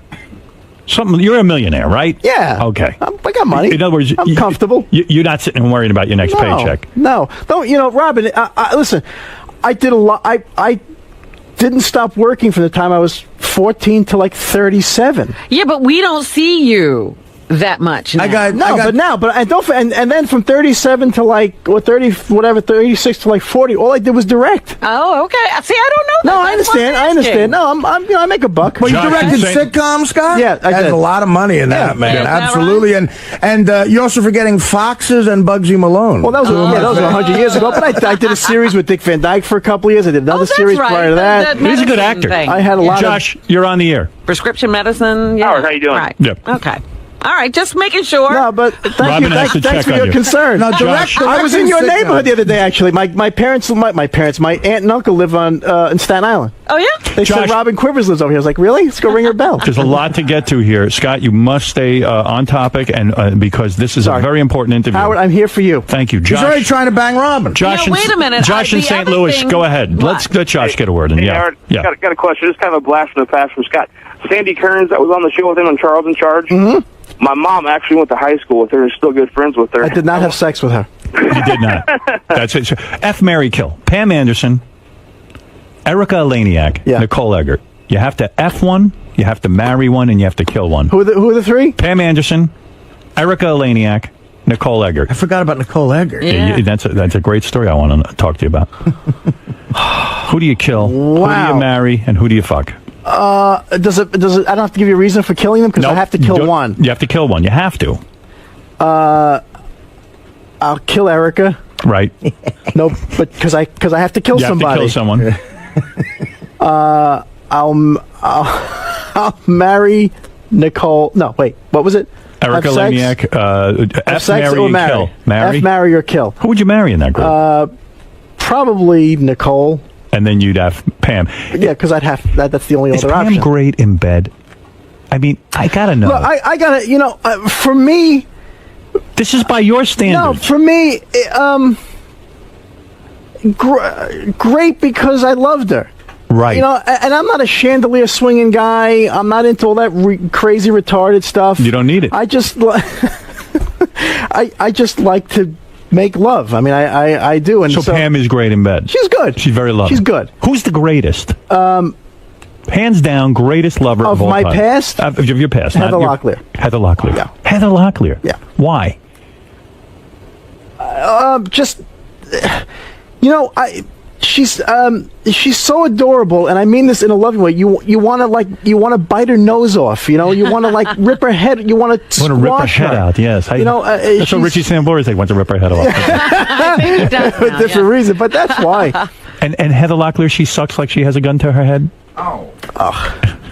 Something. You're a millionaire, right? Yeah. Okay. I got money. In other words, I'm comfortable. You're not sitting and worrying about your next paycheck. No. Don't, Robin, listen, I did a lot. I didn't stop working from the time I was 14 to like 37. Yeah, but we don't see you that much now. And then from 37 to like 36 to like 40, all I did was direct. Oh, okay. See, I don't know. No, I understand. No, I make a buck. But you directed sitcoms, Scott? Yeah, I There's did. a lot of money in that, man. Yeah, Absolutely. And you're also forgetting Foxes and Bugsy Malone. Well, those were 100 years ago. But I did a series with Dick Van Dyke for a couple of years. I did another series prior to that. He's a good actor. Thing. I had a lot Josh, you're on the air. Prescription medicine. Yeah. Howard, how you doing? Right. Yep. Okay. All right, just making sure. No, but thank Robin has to thanks check for on your you. concern. No, I was in your neighborhood the other day, actually. My aunt and uncle live in Staten Island. Oh, yeah? They said Robin Quivers lives over here. I was like, really? Let's go ring her bell. There's a lot to get to here. Scott, you must stay on topic, and because this is a very important interview. Howard, I'm here for you. Thank you, Josh. He's already trying to bang Robin. Josh, wait a minute. Josh in St. Louis, go ahead. Let Josh get a word in. Hey, Yeah. Howard, Yeah. got a question. Just kind of a blast from the past from Scott. Sandy Kearns, that was on the show with him on Charles in Charge. Mm-hmm. My mom actually went to high school with her and is still good friends with her. I did not have sex with her. You did not. That's it. F, Mary, kill. Pam Anderson, Erica Eleniak, Nicole Eggert. You have to F one, you have to marry one, and you have to kill one. Who are the three? Pam Anderson, Erica Eleniak, Nicole Eggert. I forgot about Nicole Eggert. Yeah. That's a great story I want to talk to you about. Who do you kill? Who do you marry? And who do you fuck? Does it? I don't have to give you a reason for killing them because I have to kill one. You have to kill one. You have to. I'll kill Erica. Right. No, but because I have to kill somebody. You have to kill someone. I'll marry Nicole. No, wait. What was it? Erica Laniak. F, marry, or marry. Kill. Marry? F, marry, or kill. Who would you marry in that group? Probably Nicole. And then you'd have Pam. Yeah, because I'd have that's the only other option. Is Pam great in bed? I mean, I gotta know. Look, I gotta. For me, this is by your standards. No, for me, great because I loved her. Right. You know, and I'm not a chandelier swinging guy. I'm not into all that crazy retarded stuff. You don't need it. I just, I just like to make love. I mean, I do. And so Pam is great in bed. She's good. She's very loving. She's good. Who's the greatest? Hands down, greatest lover of all my time. past? Of your past. Heather Locklear. Heather Locklear. Yeah. Heather Locklear. Yeah. Why? Just, you know, she's so adorable, and I mean this in a loving way. You want to bite her nose off. You know, you want to rip her head. You want to rip her head out. Yes. You know, that's what Richie Sambora said. Wants to rip her head off. I think he does For a now, different reason, but that's why. And Heather Locklear, she sucks like she has a gun to her head. Oh,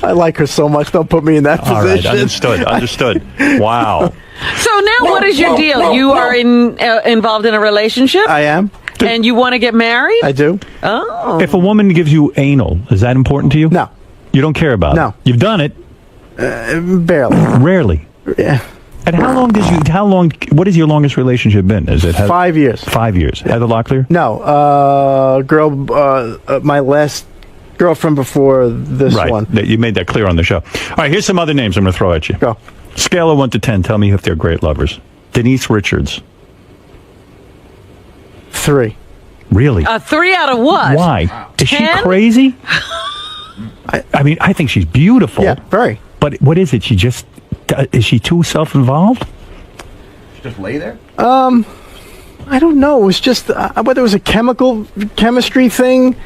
I like her so much. Don't put me in that position. All right, understood. Wow. So now, what is your deal? You are involved in a relationship? I am. And you want to get married? I do. Oh. If a woman gives you anal, is that important to you? No. You don't care about it? No. You've done it? Barely. Rarely. Yeah. And what has your longest relationship been? Is it 5 years. 5 years. Heather Locklear? No. My last girlfriend before this one. Right. You made that clear on the show. All right, here's some other names I'm going to throw at you. Go. Scale of 1 to 10. Tell me if they're great lovers. Denise Richards. 3. Really? 3 out of what? Why? Is she 10? crazy? I mean, I think she's beautiful. Yeah, very. But what is it? Is she too self-involved? She just lay there? I don't know. It was just whether it was a chemistry thing.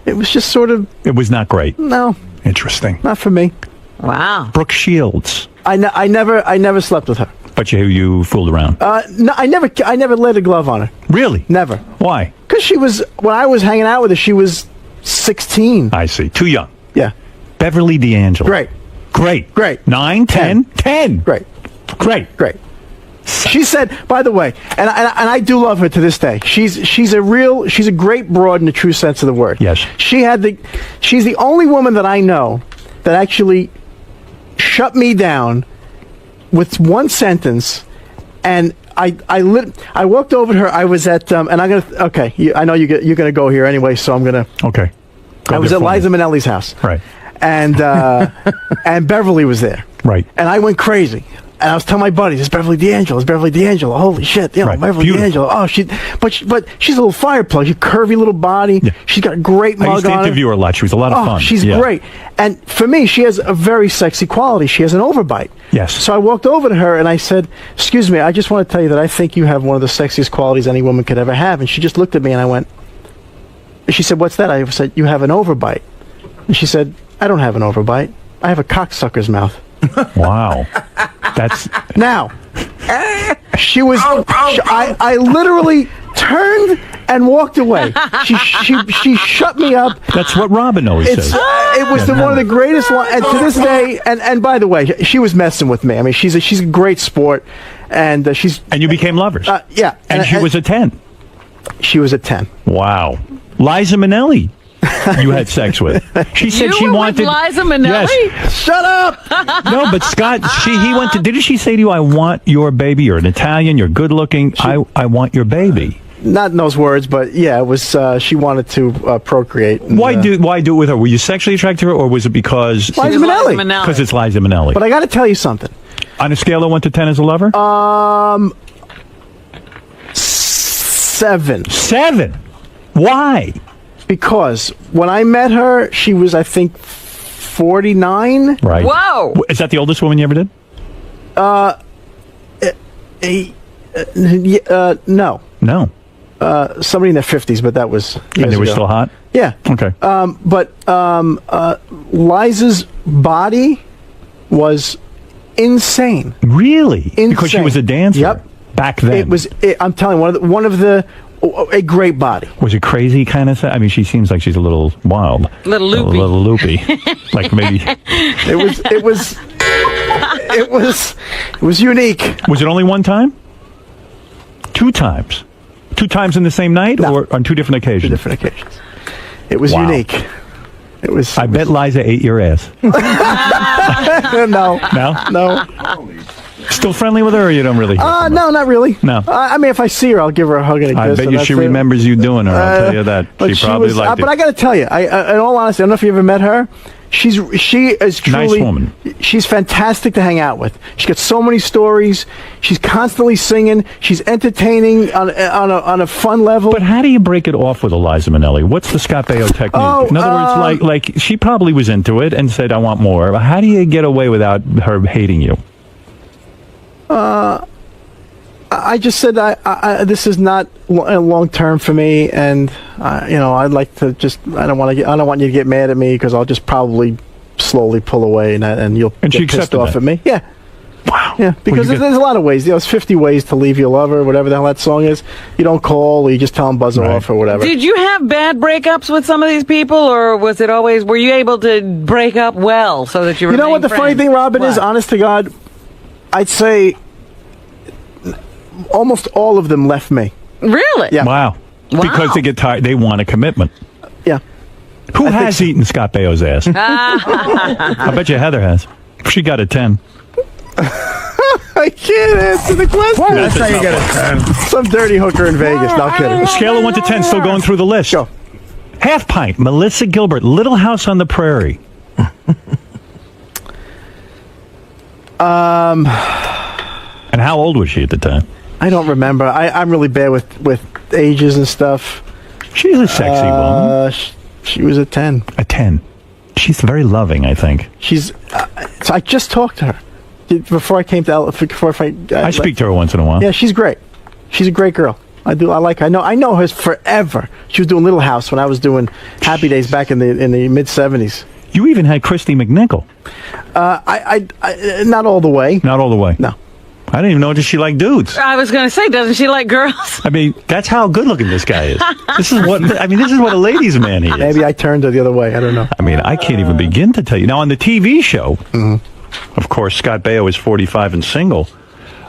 It was just sort of. It was not great. No. Interesting. Not for me. Wow. Brooke Shields. I never slept with her. But you fooled around. No, I never laid a glove on her. Really? Never. Why? Because when I was hanging out with her, she was 16. I see. Too young. Yeah. Beverly D'Angelo. Great. 9, 10. Great. Great. She said, by the way, and I do love her to this day. She's a great broad in the true sense of the word. Yes. She's the only woman that I know that actually shut me down with one sentence, and I walked over to her. I was at and I'm gonna I know you're gonna go here anyway, so I'm gonna okay. I was at Liza Minnelli's house, right, and and Beverly was there, right, and I went crazy. And I was telling my buddies, it's Beverly D'Angelo. Holy shit, right. Beverly Beautiful. D'Angelo. Oh, but she's a little fire plug. She's a curvy little body. Yeah. She's got a great mug on her. I used to interview her a lot. She was a lot of fun. She's great. And for me, she has a very sexy quality. She has an overbite. Yes. So I walked over to her and I said, excuse me, I just want to tell you that I think you have one of the sexiest qualities any woman could ever have. And she just looked at me and she said, what's that? I said, you have an overbite. And she said, I don't have an overbite. I have a cocksucker's mouth. Wow. That's now. She was. I literally turned and walked away. She shut me up. That's what Robin always says. It was one of the greatest. And to this day, and by the way, she was messing with me. I mean, she's a great sport, and she's. And you became lovers. Yeah. And she was a 10. She was a 10. Wow. Liza Minnelli. You had sex with. She said she wanted Liza Minnelli. Yes. Shut up. No, but Scott, he went to. Didn't she say to you, "I want your baby"? You're an Italian. You're good looking. I want your baby. Not in those words, but yeah, it was. She wanted to procreate. And, why do it with her? Were you sexually attracted to her, or was it because Liza Minnelli? Because it's Liza Minnelli. But I got to tell you something. On a scale of 1 to 10 as a lover, 7. 7. Why? Because when I met her, she was, I think, 49. Right. Whoa. Is that the oldest woman you ever did? No. No. Somebody in their 50s, but that was years And they were ago. still hot? Yeah. Okay. But Liza's body was insane. Really? Insane. Because she was a dancer. Yep. Back then. It was. I'm telling you, a great body. Was it crazy kind of thing? I mean, she seems like she's a little wild. Little loopy. A little loopy. Like maybe. It was unique. Was it only one time? 2 times? 2 times in the same night, or on 2 different occasions? 2 different occasions. It was unique. It was. I bet Liza ate your ass. No. No? No. Still friendly with her, or you don't really? No, not really. No. I mean, if I see her, I'll give her a hug and a kiss. I bet you she remembers you doing her. I'll tell you that. She probably liked it. But I got to tell you, in all honesty, I don't know if you ever met her. She is truly nice woman. She's fantastic to hang out with. She's got so many stories. She's constantly singing. She's entertaining on a fun level. But how do you break it off with Eliza Minnelli? What's the Scott Baio technique? In other words, like she probably was into it and said, "I want more." But how do you get away without her hating you? I just said this is not long term for me, and I'd like to just I don't want you to get mad at me because I'll just probably slowly pull away and you'll and get pissed off that. at me. Yeah. Wow. Yeah, because there's a lot of ways. There's 50 ways to leave your lover, whatever the hell that song is. You don't call, or you just tell them buzz her off or whatever. Did you have bad breakups with some of these people, or was it always? Were you able to break up well so that you? You know what the funny thing, Robin, is? Honest to God, I'd say almost all of them left me. Really? Yeah. Wow. Because they get tired. They want a commitment. Yeah. Who has eaten Scott Baio's ass? I bet you Heather has. She got a 10. I can't answer the question. What? That's how you get a 10. Some dirty hooker in Vegas. No kidding. Scale of 1 to 10. Still going through the list. Go. Half Pint. Melissa Gilbert. Little House on the Prairie. And how old was she at the time? I don't remember. I'm really bad with ages and stuff. She's a sexy woman. She was a 10. A 10. She's very loving, I think. She's. So I just talked to her before I came to. I speak to her once in a while. Yeah, she's great. She's a great girl. I like her. I know her forever. She was doing Little House when I was doing Happy Days back in the mid '70s. You even had Christy McNichol. I not all the way. Not all the way. No. I didn't even know that she liked dudes. I was going to say, doesn't she like girls? I mean, that's how good looking this guy is. This is what a ladies' man he is. Maybe I turned her the other way. I don't know. I mean, I can't even begin to tell you. Now, on the TV show, of course, Scott Baio is 45 and single.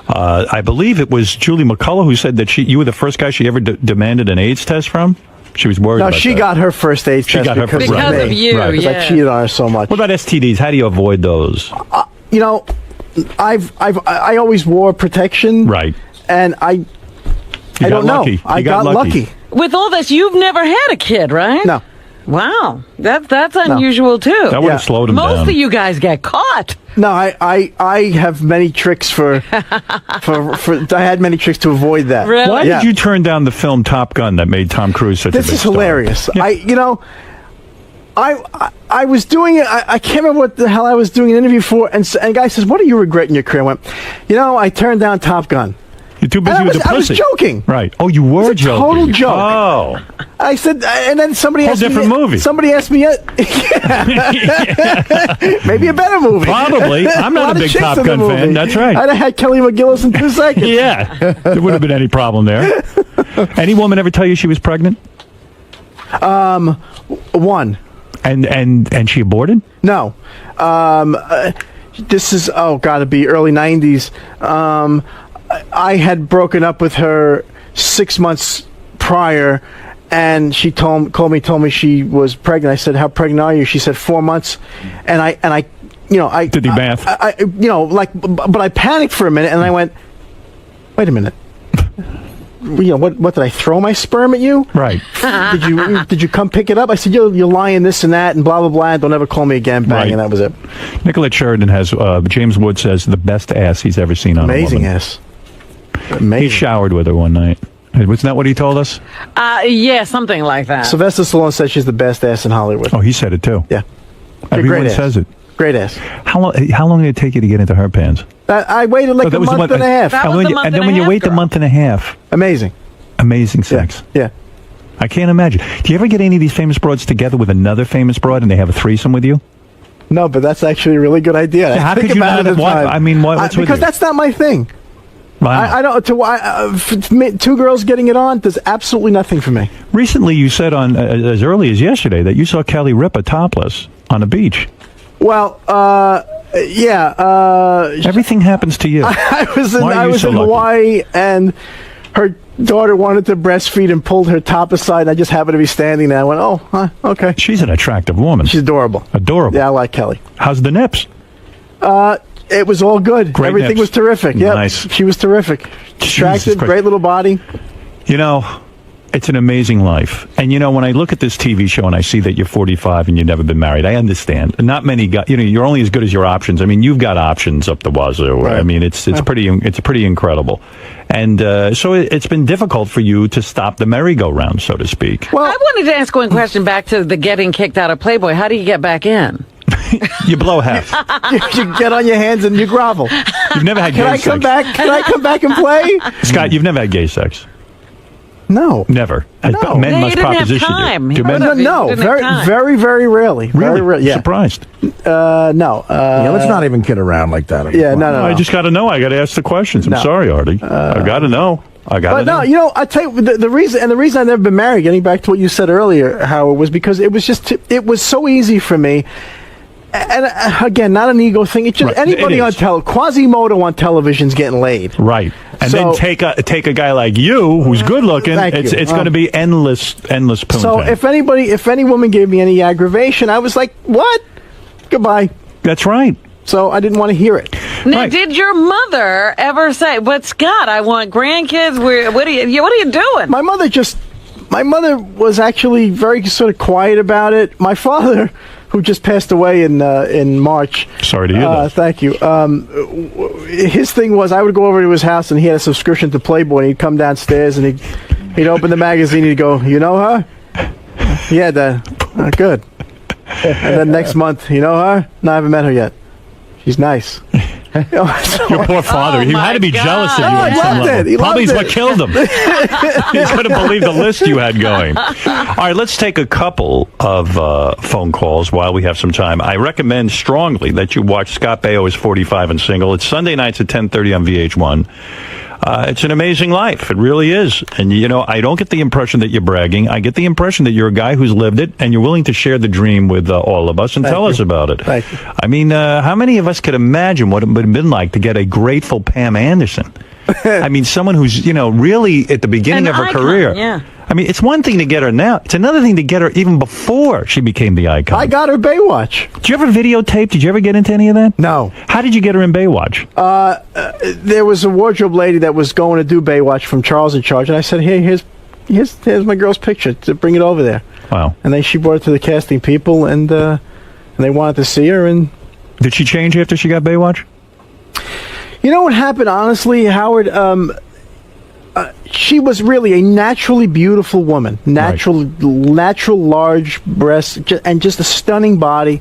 I believe it was Julie McCullough who said that you were the first guy she ever demanded an AIDS test from. She was worried about she that. got her first AIDS test because of you, because I cheated on her so much. What about STDs? How do you avoid those? I always wore protection. Right. And I don't know. I got lucky. With all this, you've never had a kid, right? No. Wow. That's unusual, too. That would have slowed him down. Most of you guys get caught. No, I have many tricks I had many tricks to avoid that. Really? Why did you turn down the film Top Gun that made Tom Cruise such a big star? This is hilarious. Yeah. I was doing it. I can't remember what the hell I was doing an interview for, and a guy says, "What do you regret in your career?" I went, I turned down Top Gun. You're too busy with the pussy. I was joking. Right. Oh, you were joking. Total joke. Oh. I said, and then somebody asked me. different movie. Somebody asked me, maybe a better movie. Probably. I'm not a big Top Gun fan. That's right. I'd have had Kelly McGillis in 2 seconds. Yeah. There wouldn't have been any problem there. Any woman ever tell you she was pregnant? One. And she aborted? No. This is gotta be early 90s. I had broken up with her 6 months prior, and she told me she was pregnant. I said, "How pregnant are you?" She said, 4 months. And I did the math. But I panicked for a minute, and I went, "Wait a minute." What did I throw my sperm at you? Right. Did you come pick it up? I said, you're lying this and that and blah, blah, blah. Don't ever call me again. Bang. Right. And that was it. Nicolette Sheridan has, James Wood says, the best ass he's ever seen on Amazing a woman. Ass. Amazing. He showered with her one night. Wasn't that what he told us? Yeah, something like that. Sylvester Stallone said she's the best ass in Hollywood. Oh, he said it too. Yeah. Everyone says it. Great ass. How long did it take you to get into her pants? I waited like a month and a half. And then when you wait the month and a half. Amazing. Amazing sex. Yeah. I can't imagine. Do you ever get any of these famous broads together with another famous broad and they have a threesome with you? No, but that's actually a really good idea. Yeah, how could you not? What's with because you? that's not my thing. Wow. I don't. Two girls getting it on does absolutely nothing for me. Recently, you said on as early as yesterday that you saw Kelly Ripa topless on a beach. Well, yeah. Everything happens to you. I was in Hawaii, and her daughter wanted to breastfeed and pulled her top aside, and I just happened to be standing there. I went, okay. She's an attractive woman. She's adorable. Adorable. Yeah, I like Kelly. How's the nips? It was all good. Great Everything nips. was terrific. Yeah, Nice. she was terrific. Distracted, Christ. great little body. You know, it's an amazing life. And, you know, when I look at this TV show and I see that you're 45 and you've never been married, I understand. Not many guys, you know, you're only as good as your options. I mean, you've got options up the wazoo. Right. I mean, it's pretty incredible. And so it's been difficult for you to stop the merry-go-round, so to speak. Well, I wanted to ask one question back to the getting kicked out of Playboy. How do you get back in? You blow half. You get on your hands and you grovel. You've never had gay Can I sex. come back? Can I come back and play? Scott, you've never had gay sex. No. Never. No. Men No, must you didn't have proposition time. you. Do He men? would've- No, didn't have very, time. very, very rarely. Really? Very rarely. Yeah. Surprised. No. Yeah, let's not even kid around like that. Yeah, no. I just got to know. I got to ask the questions. I'm No. sorry, Artie. I got to know. I got to But know. no, you know, I tell you the reason I've never been married. Getting back to what you said earlier, Howard, was because it was so easy for me. And again, not an ego thing. It's just Right. anybody It on is. Quasimodo on television's getting laid. Right. And So- then take a guy like you who's good looking. Thank It's you. going to be endless poontang. So if any woman gave me any aggravation, I was like, what? Goodbye. That's right. So I didn't want to hear it. Now, Right. did your mother ever say, "But Scott, I want grandkids"? What are you doing? My mother was actually very sort of quiet about it. My father, who just passed away in March. Sorry to hear that. Thank you. His thing was I would go over to his house and he had a subscription to Playboy. And he'd come downstairs and he'd open the magazine. He'd go, "You know her?" "Yeah, Dad." "Good." And then next month, "You know her?" "No, I haven't met her yet. She's nice." Your poor father. Oh, He had to be my jealous of you God. on Oh, some he loved level. it. He Probably is loved what it. killed him. He couldn't believe the list you had going. All right, let's take a couple of phone calls while we have some time. I recommend strongly that you watch Scott Baio is 45 and Single. It's Sunday nights at 10:30 on VH1. It's an amazing life. It really is. And, you know, I don't get the impression that you're bragging. I get the impression that you're a guy who's lived it and you're willing to share the dream with all of us and tell us about it. Thank you. I mean, how many of us could imagine what it would have been like to get a grateful Pam Anderson? I mean, someone who's, you know, really at the beginning An of her icon, career. yeah. I mean, it's one thing to get her now. It's another thing to get her even before she became the icon. I got her Baywatch. Did you ever videotape? Did you ever get into any of that? No. How did you get her in Baywatch? There was a wardrobe lady that was going to do Baywatch from Charles in Charge, and I said, "Hey, here's my girl's picture. To bring it over there." Wow. And then she brought it to the casting people, and they wanted to see her. And Did she change after she got Baywatch? you know what happened, honestly, Howard? She was really a naturally beautiful woman, natural large breasts, and just a stunning body.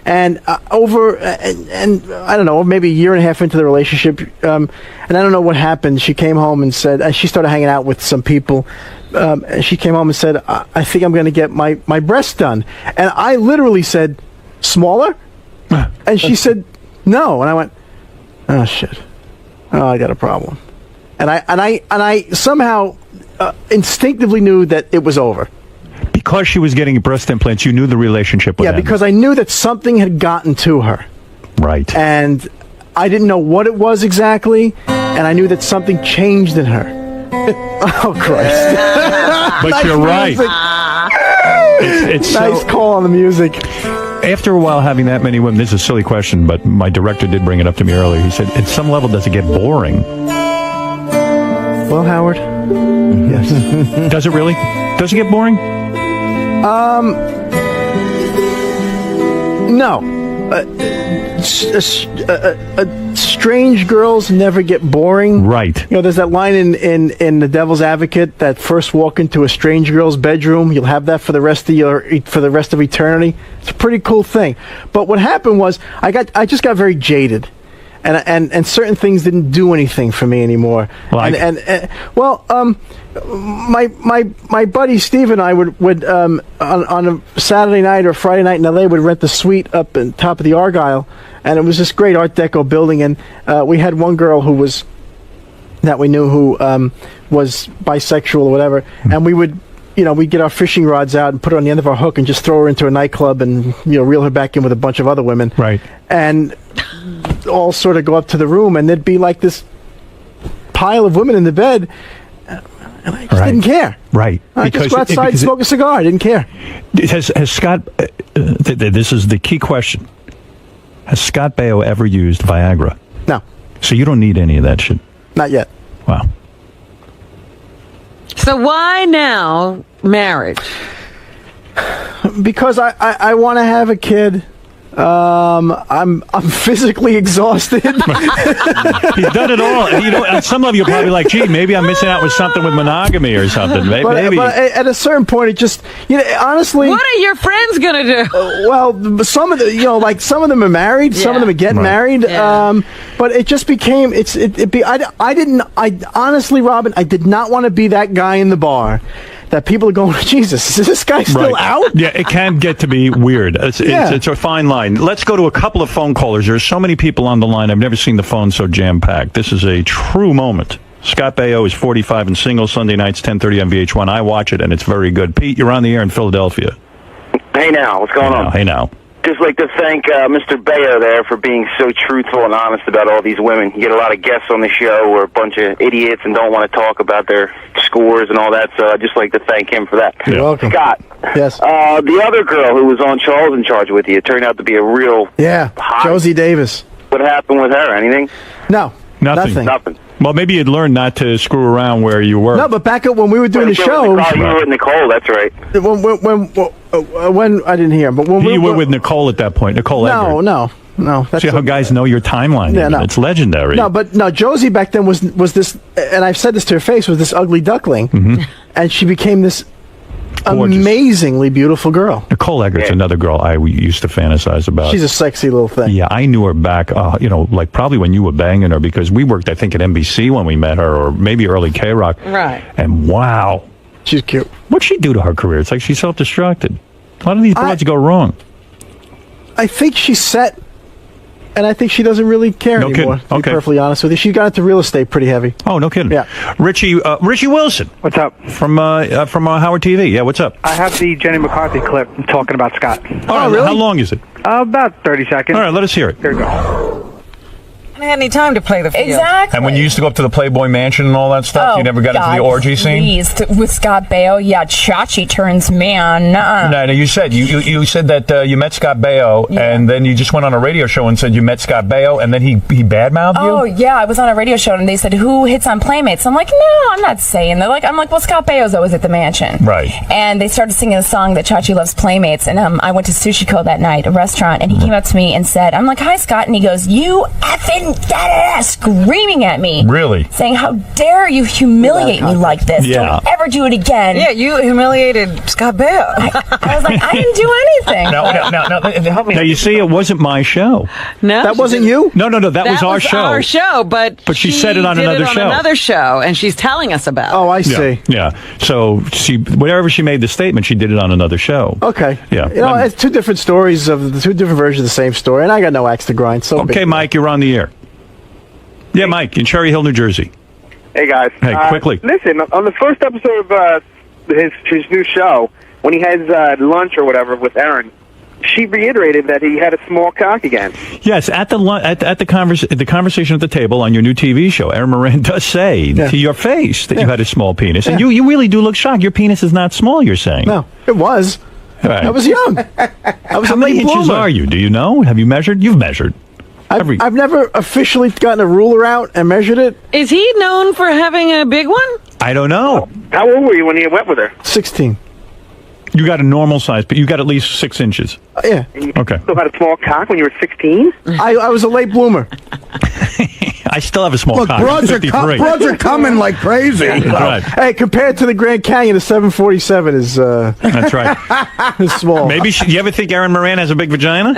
And and I don't know, maybe a year and a half into the relationship, and I don't know what happened. She came home and said, she started hanging out with some people. And she came home and said, "I think I'm going to get my breasts done." And I literally said, "Smaller?" And she said, "No." And I went, "Oh shit! Oh, I got a problem." And I somehow instinctively knew that it was over. Because she was getting breast implants, you knew the relationship would end. Because I knew that something had gotten to her. Right. And I didn't know what it was exactly, and I knew that something changed in her. Oh, Christ. But Nice you're right. music. It's Nice so, call on the music. after a while having that many women, this is a silly question, but my director did bring it up to me earlier. He said, at some level, does it get boring? Well, Howard, yes. Does it really? Does it get boring? No. Strange girls never get boring. Right. You know, there's that line in The Devil's Advocate, that first walk into a strange girl's bedroom, you'll have that for the rest of eternity. It's a pretty cool thing. But what happened was I just got very jaded. And certain things didn't do anything for me anymore. Like? My buddy Steve and I would on a Saturday night or Friday night in LA would rent the suite up on top of the Argyle, and it was this great Art Deco building. And we had one girl that we knew who was bisexual or whatever, and we would. We'd get our fishing rods out and put her on the end of our hook and just throw her into a nightclub and, reel her back in with a bunch of other women. Right. And all sort of go up to the room, and there'd be like this pile of women in the bed. And I just didn't care. Right. I just go outside and smoke a cigar. I didn't care. Has Scott, this is the key question. Has Scott Baio ever used Viagra? No. So you don't need any of that shit? Not yet. Wow. So why now marriage? Because I want to have a kid. I'm physically exhausted. He's done it all. And, at some level, you're probably like, gee, maybe I'm missing out with something with monogamy or something. Maybe. But at a certain point, it just, honestly. What are your friends gonna do? Well, some of the, some of them are married, some of them are getting married. Yeah. But it just became, honestly, Robin, I did not want to be that guy in the bar that people are going, Jesus, is this guy still out? Yeah, it can get to be weird. It's a fine line. Let's go to a couple of phone callers. There's so many people on the line. I've never seen the phone so jam-packed. This is a true moment. Scott Baio is 45 and single, Sunday nights, 10:30 on VH1. I watch it, and it's very good. Pete, you're on the air in Philadelphia. Hey now, what's going on? Hey now. Just like to thank Mr. Baio there for being so truthful and honest about all these women. You get a lot of guests on the show who are a bunch of idiots and don't want to talk about their scores and all that, so I'd just like to thank him for that. You're welcome. Scott. Yes. The other girl who was on Charles in Charge with you turned out to be a real hot. Josie Davis. What happened with her? Anything? No. Nothing. Well, maybe you'd learn not to screw around where you were. No, but back up when we were doing the show. You were with Nicole, that's right. When I didn't hear him, but when you were with Nicole at that point. Nicole Egbert. No. See how guys know your timeline. Yeah, no. It's legendary. No, Josie back then was this, and I've said this to her face, was this ugly duckling, and she became this gorgeous, amazingly beautiful girl. Nicole Eggert's another girl I used to fantasize about. She's a sexy little thing. Yeah, I knew her back, like probably when you were banging her, because we worked, I think, at NBC when we met her, or maybe early K-Rock. Right. And wow. She's cute. What'd she do to her career? It's like she's self-destructed. A lot of these broads go wrong. I think she's set, and I think she doesn't really care anymore, to be perfectly honest with you. She got into real estate pretty heavy. Oh, no kidding. Yeah. Richie Wilson. What's up? From Howard TV. Yeah, what's up? I have the Jenny McCarthy clip talking about Scott. Oh, really? How long is it? About 30 seconds. All right, let us hear it. Here we go. I haven't had any time to play the field. Exactly. And when you used to go up to the Playboy Mansion and all that stuff, you never got into the orgy scene? With Scott Baio, Chachi turns man. No, you said you said that you met Scott Baio, and then you just went on a radio show and said you met Scott Baio, and then he badmouthed you? Oh, yeah, I was on a radio show, and they said, who hits on Playmates? I'm like, no, I'm not saying. I'm like, well, Scott Baio's always at the mansion. Right. And they started singing a song that Chachi loves Playmates, and I went to Sushiko that night, a restaurant, and he came up to me and said, I'm like, hi, Scott, and he goes, you effing da-da-da, screaming at me. Really? Saying, how dare you humiliate me like this? Yeah. Don't ever do it again. Yeah, you humiliated Scott Baio. I was like, I didn't do anything. No, help me. Now, you see, it wasn't my show. No, that wasn't you? No, that was our show. Our show, but she said it on did another it on show. another show, and she's telling us about it. Oh, I see. Yeah. So whenever she made the statement, she did it on another show. Okay. Yeah. It's two different stories of the two different versions of the same story, and I got no axe to grind. So okay, Mike, you're on the air. Yeah, Mike, in Cherry Hill, New Jersey. Hey, guys. Hey, quickly. Listen, on the first episode of his new show, when he has lunch or whatever with Erin, she reiterated that he had a small cock again. Yes, at the conversation at the table on your new TV show, Erin Moran does say to your face that you had a small penis. And you really do look shocked. Your penis is not small, you're saying. No, it was. Right. I was young. I was How a many late inches bloomer. are you? Do you know? Have you measured? You've measured. I've never officially gotten a ruler out and measured it. Is he known for having a big one? I don't know. How old were you when you went with her? 16. You got a normal size, but you got at least 6 inches. Yeah. Okay. Still had a small cock when you were 16? I was a late bloomer. I still have a small cock. broads 53. are coming like crazy. Right. Hey, compared to the Grand Canyon, the 747 is That's right. is small. Maybe you ever think Erin Moran has a big vagina?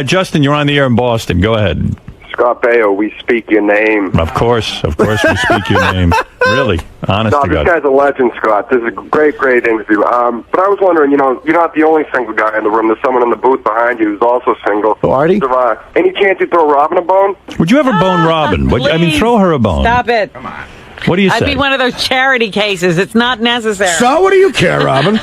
Justin, you're on the air in Boston. Go ahead. Scott Baio, we speak your name. Of course, we speak your name. Really, honest No, to this God. guy's a legend, Scott. This is a great interview. But I was wondering, you're not the only single guy in the room. There's someone in the booth behind you who's also single. Oh, Artie? Any chance you throw Robin a bone? Would you ever bone Robin? I mean, throw her a bone. Stop it. Come on. What do you I'd say? be one of those charity cases. It's not necessary. So what do you care, Robin?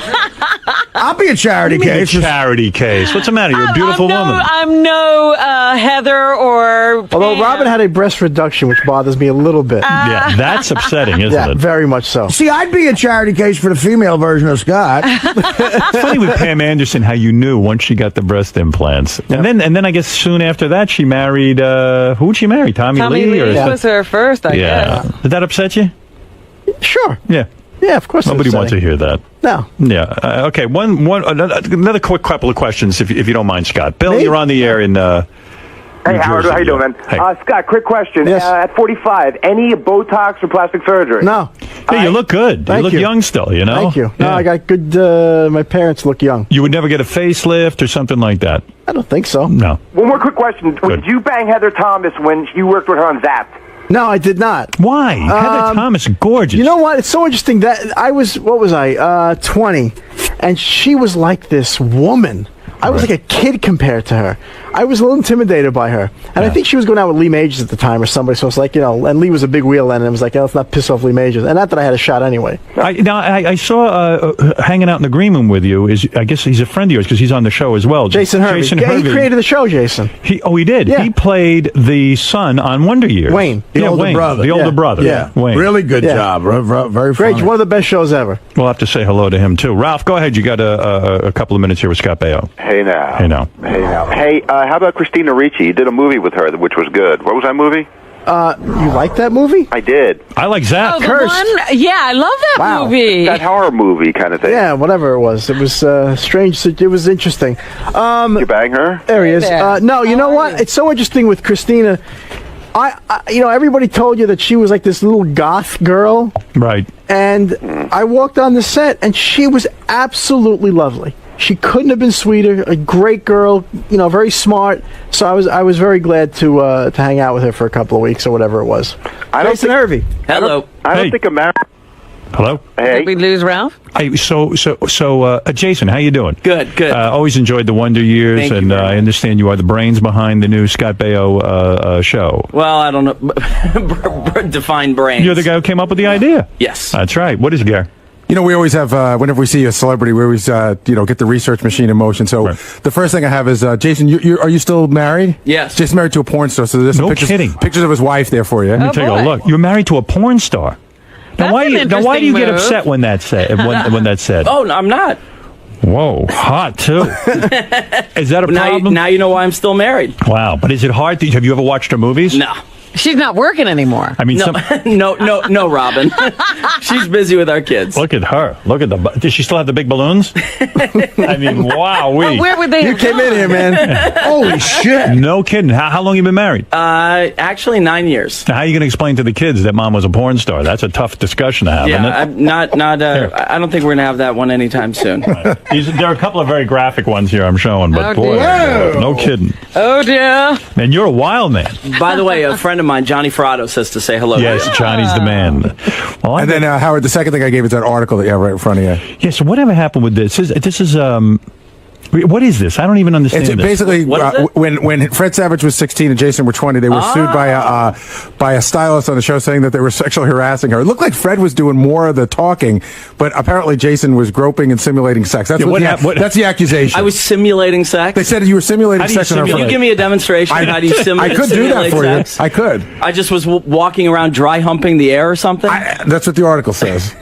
I'll be a charity What do you mean case. a charity case. What's the matter? You're a beautiful woman. I'm no Heather or Although Pam. Robin had a breast reduction, which bothers me a little bit. Yeah, that's upsetting, isn't Yeah, it? very much so. See, I'd be a charity case for the female version of Scott. It's funny with Pam Anderson how you knew once she got the breast implants, and then I guess soon after that she married who'd she marry? Tommy Lee or was her first, I guess. Did that upset you? Sure. Yeah. Yeah, of course. Nobody wants to hear that. No. Yeah. Okay. Another quick couple of questions, if you don't mind, Scott. Bill, you're on the air in. Hey, Howard, how you doing, man? Hey. Scott, quick question. Yes. At 45, any Botox or plastic surgery? No. Hey, you look good. Thank you look you. young still. You know. Thank you. No, Yeah. I got good. My parents look young. You would never get a facelift or something like that. I don't think so. No. One more quick question. Did you bang Heather Thomas when you worked with her on Zapped? No, I did not. Why? Heather Thomas is gorgeous. You know what? It's so interesting that I was. What was I? 20, and she was like this woman. I was like a kid compared to her. I was a little intimidated by her. And I think she was going out with Lee Majors at the time or somebody. So it's like, and Lee was a big wheel then. And it was like, let's not piss off Lee Majors. And not that I had a shot anyway. I saw hanging out in the green room with you. I guess he's a friend of yours because he's on the show as well. Jason Hervey. Jason Yeah, Hervey. he created the show, Jason. He did. Yeah. He played the son on Wonder Years. Wayne. The older Wayne, brother. The older Yeah. brother. Yeah. Wayne. Really good Yeah. job. Very Great. funny. One of the best shows ever. We'll have to say hello to him too. Ralph, go ahead. You got a couple of minutes here with Scott Baio. Hey now. Hey now. Hey now. Hey, how about Christina Ricci? You did a movie with her, which was good. What was that movie? You like that movie? I did. I like Zap. Oh, the Cursed. one? Yeah, I love that Wow. movie. That horror movie kind of thing. Yeah, whatever it was. It was strange. It was interesting. You bang her? There he is. there. No, you How know are what? you? It's so interesting with Christina. Everybody told you that she was like this little goth girl, Right. and I walked on the set, and she was absolutely lovely. She couldn't have been sweeter. A great girl, very smart. So I was very glad to hang out with her for a couple of weeks or whatever it was. Jason Hervey. Hello. I don't Hey. think a married. Hello. Hey. Did we lose Ralph? Hey, so Jason, how you doing? Good. Always enjoyed the Wonder Years, Thank you and very I understand you are the brains behind the new Scott Baio show. Well, I don't know. Define brains. You're the guy who came up with the idea. Yes. That's right. What is it, Gary? We always have, whenever we see a celebrity, we always, get the research machine in motion. So the first thing I have is, Jason, are you still married? Yes. Jason's married to a porn star, so there's some No pictures, kidding. pictures of his wife there for you. Let me take a look. You're married to a porn star. Now, why do you get move. upset when that's said? When that's said? Oh, no, I'm not. Whoa, hot too. Is that a problem? Now you know why I'm still married. Wow, but is it hard? Have you ever watched her movies? No. She's not working anymore. I mean, No, Robin. She's busy with our kids. Look at her. Look at does she still have the big balloons? I mean, wow. Where would they? You came in here, man. Holy shit. No kidding. How long you been married? Actually 9 years. Now, how are you going to explain to the kids that mom was a porn star? That's a tough discussion to have, Yeah, isn't it? I'm not. I don't think we're gonna have that one anytime soon. There are a couple of very graphic ones here I'm showing, but Oh, boy, dear. no kidding. Oh dear. Man, you're a wild man. By the way, a friend of mine, Johnny Ferrato, says to say hello. Yes, to you. Johnny's the man. Well, And then, Howard, the second thing I gave is that article that you have right in front of you. Yeah, so whatever happened with this? This is what is this? I don't even understand It's this. basically What is it? when Fred Savage was 16 and Jason were 20, they were sued by a stylist on the show saying that they were sexually harassing her. It looked like Fred was doing more of the talking, but apparently Jason was groping and simulating sex. That's that's the accusation. I was simulating sex. They said you were simulating sex. Can you give me a demonstration of how do you simulate? I could do that for sex? you. I could. I just was walking around dry humping the air or something. That's what the article says.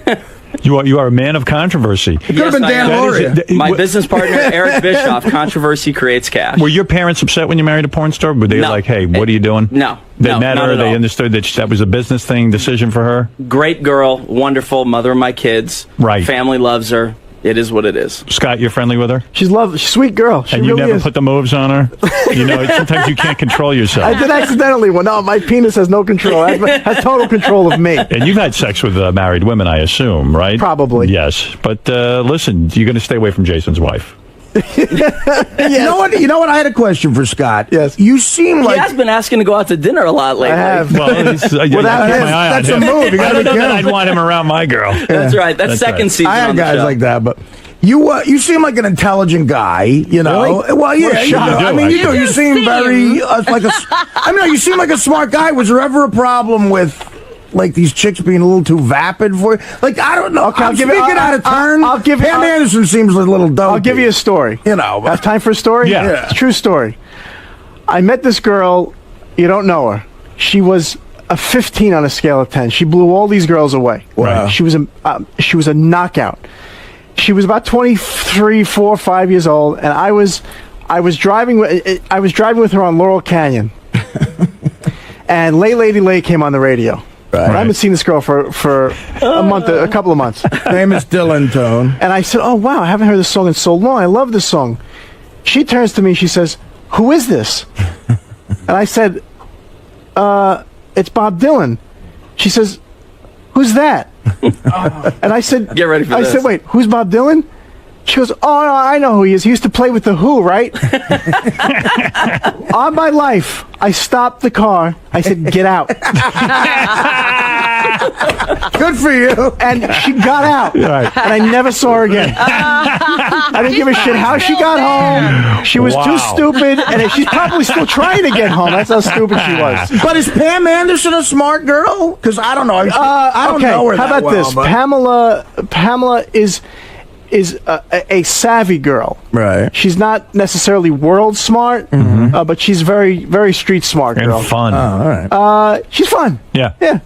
You are a man of controversy. It could have been Dan Lauria. My business partner, Eric Bischoff, controversy creates cash. Were your parents upset when you married a porn star? Were they like, hey, what are you doing? No. They No, met not her. at They all. understood that was a business decision for her? Great girl, wonderful, mother of my kids. Right. Family loves her. It is what it is. Scott, you're friendly with her? She's lovely. She's a sweet girl. She And you really never is. put the moves on her? Sometimes you can't control yourself. I did accidentally. Well, no, my penis has no control. Has total control of me. And you've had sex with married women, I assume, right? Probably. Yes. But listen, you're going to stay away from Jason's wife. You know what? I had a question for Scott. Yes. You seem like He has been asking to go out to dinner a lot lately. I have. Well, that's a move. You I gotta don't be know that careful. I'd want him around my girl. That's right. That's second right. season I on had the guys show. like that, but you seem like an intelligent guy. You know. Really? Well, yeah. What a You shock. do. I mean, you do. You seem very like a. I mean, you seem like a smart guy. Was there ever a problem with like these chicks being a little too vapid for you? Like, I don't know. Okay, I'm speaking out of turn. I'll give you. Pam Anderson seems a little dopey. I'll give you a story. You know, have time for a story? Yeah. It's a true story. I met this girl. You don't know her. She was a 15 on a scale of 10. She blew all these girls away. Wow. She was a knockout. She was about 23, 4, 5 years old, and I was driving with her on Laurel Canyon. And Lay Lady Lay came on the radio. Right. I haven't seen this girl for a couple of months. Famous Dylan tone. And I said, "Oh wow, I haven't heard this song in so long. I love this song." She turns to me. She says, "Who is this?" And I said, "It's Bob Dylan." She says, "Who's that?" And I said, Get ready for I this. said, "Wait, who's Bob Dylan?" She goes, "Oh, no, I know who he is. He used to play with the Who, right?" On my life, I stopped the car. I said, "Get out." Good for you. And she got out. Right. And I never saw her again. I didn't give a shit how she got home. She was too stupid, and she's probably still trying to get home. That's how stupid she was. But is Pam Anderson a smart girl? Because I don't know. I don't know her how that about well, this? but- Pamela is a savvy girl. Right. She's not necessarily world smart, but she's very, very street smart girl. And fun. Oh, all right. She's fun. Yeah. Yeah,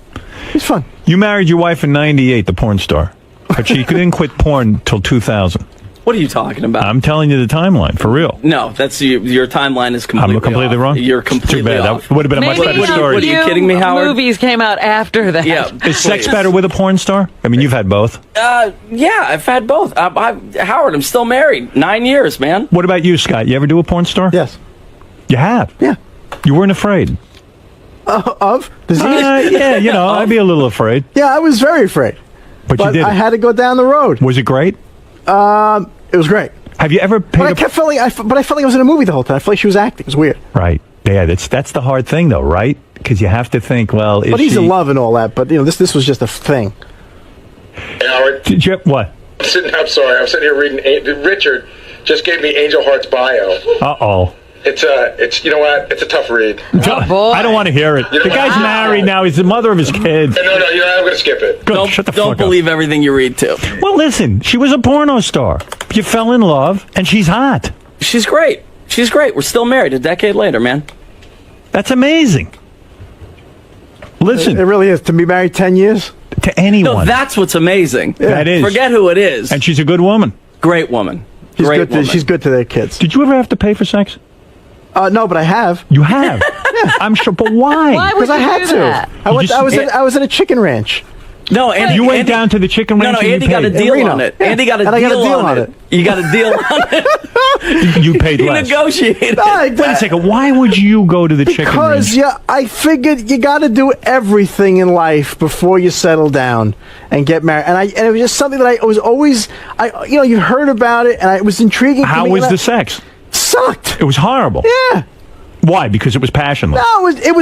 she's fun. You married your wife in 98, the porn star. But she didn't quit porn till 2000. What are you talking about? I'm telling you the timeline, for real. No, that's your timeline is completely I'm completely off. wrong? You're completely Too bad. off. That would have been a much Maybe better story. What are you kidding me, Howard? Movies came out after that. Yeah. Is sex please. better with a porn star? I mean, you've had both. Yeah, I've had both. Howard, I'm still married. 9 years, man. What about you, Scott? You ever do a porn star? Yes. You have? Yeah. You weren't afraid? Of disease? Yeah, you know, I'd be a little afraid. Yeah, I was very afraid. But you did I it. had to go down the road. Was it great? It was great. Have you ever paid But I kept feeling, but I felt like I was in a movie the whole time. I felt like she was acting. It was weird. Right. Yeah, that's the hard thing, though, right? Because you have to think, well, is But he's she... in love and all that. But this was just a thing. Hey, Howard. Did you... What? I'm sorry. I'm sitting here reading. Richard just gave me Angel Heart's bio. Uh-oh. It's you know what? It's a tough read. Oh, boy. I don't want to hear it. The guy's married now. He's the mother of his kids. No, I'm going to skip it. Good. Shut the fuck Don't up. believe everything you read, too. Well, listen. She was a porno star. You fell in love, and she's hot. She's great. She's great. We're still married a decade later, man. That's amazing. Listen. It really is. To be married 10 years? To anyone. No, that's what's amazing. That is. Forget who it is. And she's a good woman. Great woman. She's Great good. woman. She's good to their kids. Did you ever have to pay for sex? No, but I have. You have? Yeah. I'm sure. But why? Why would Because I you had do to. that? I was at a chicken ranch. No, Andy, You went down to the chicken ranch. No, and Andy you got a paid. deal Reno. on it. Yeah. Andy got a And I got a deal deal on on it. it. You got a deal on it. You paid You less. negotiated. Wait a second. Why would you go to the chicken ranch? Because I figured you got to do everything in life before you settle down and get married. And it was just something that I was always, you heard about it, and it was intriguing. How to me, was and the sex? Sucked. It was horrible. Yeah. Why? Because it was passionless. No, it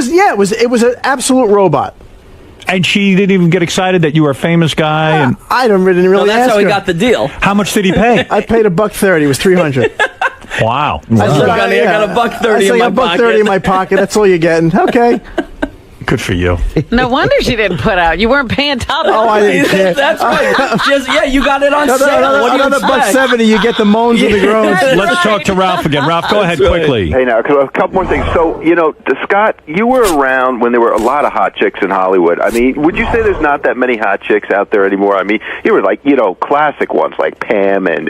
was an absolute robot. And she didn't even get excited that you were a famous guy. And I didn't really Well, that's ask how he her. got the deal. how much did he pay? I paid $130. It was $300. Wow. Look, honey, I got $130 in my pocket. $130 in my pocket. That's all you're getting. Okay. Good for you. No wonder she didn't put out. You weren't paying top. Oh, I didn't care. That's right. You got it on sale. What do you Another expect? $170. You get the moans and the groans. Let's talk to Ralph again. Ralph, go ahead That's right. quickly. Hey, now, a couple more things. So, Scott, you were around when there were a lot of hot chicks in Hollywood. I mean, would you say there's not that many hot chicks out there anymore? I mean, you were like, classic ones like Pam and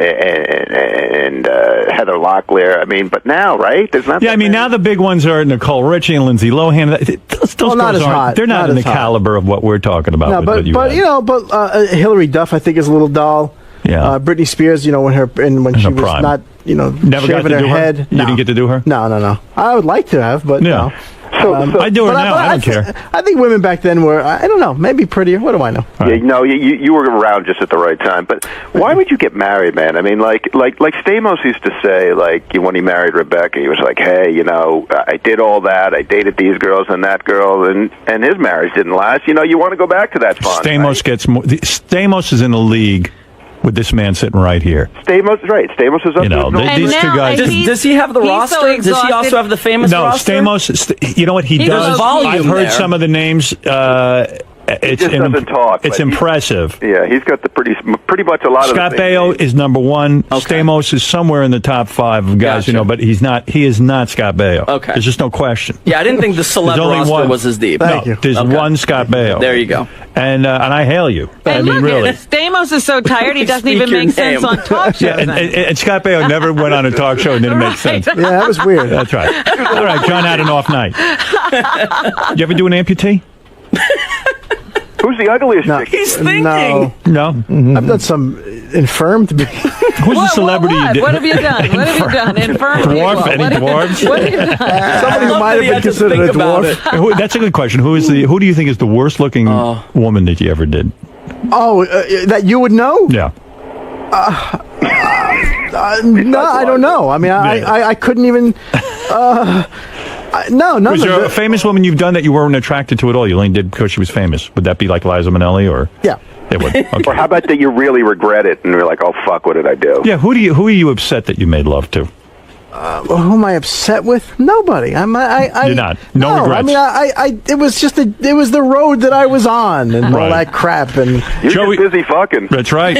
Heather Locklear. I mean, but now, right? There's not. Yeah, I mean, now the big ones are Nicole Richie and Lindsay Lohan. Those Well, not girls as aren't. hot. They're not in the as hot. caliber of what we're talking about. No, with but what you but had. Hillary Duff, I think, is a little doll. Yeah. Britney Spears, when her she was prime. not, Never got shaving to her do her? head. You didn't get to do her? No. I would like to have, but Yeah. no. I do her but now. I don't care. I think women back then were, I don't know, maybe prettier. What do I know? Yeah, no, you were around just at the right time. But why would you get married, man? I mean, like Stamos used to say, when he married Rebecca, he was like, hey, I did all that. I dated these girls and that girl, and his marriage didn't last. You want to go back to that fun. Stamos gets more. Stamos is in a league with this man sitting right here. Stamos, right. Stamos is up there. These two guys. Does he have the roster? Does he also have the famous No, roster? Stamos. You know what he does? There's volume I've heard there. some of the names, He just doesn't talk. It's but impressive. Yeah, he's got the pretty much a lot Scott of the Baio is number one. Stamos is somewhere in the top 5 of guys, but he's not. He is not Scott Baio. Okay. There's just no question. Yeah, I didn't think the celeb There's only roster one. was as deep. Thank you. There's one Scott Baio. There you go. And I hail you. I And mean, look, really. Stamos is so tired he doesn't Speak even your make sense name. on talk shows. Yeah, and Scott Baio never went on a talk show and didn't make sense. Yeah, that was weird. That's right. All right, John had an off night. You ever do an amputee? Who's the ugliest chick? He's thinking. No. I've done some infirm to be. Who's the celebrity you did? What have you done? What have you done? Infirm Dwarf? people. Any dwarves? What have you done? Somebody who might have been considered a dwarf. That's a good question. Who do you think is the worst looking woman that you ever did? Oh, that you would know? Yeah. No, I don't know. I mean, I couldn't even. No, none Was of there it. a famous woman you've done that you weren't attracted to at all? You only did because she was famous. Would that be like Liza Minnelli or? Yeah. It would. Okay. Or how about that you really regret it and you're like, oh fuck, what did I do? Yeah. Who are you upset that you made love to? Who am I upset with? Nobody. You're not. No regrets. I mean, it was just it was the road that I was on and all that crap. And You're just busy fucking. That's right.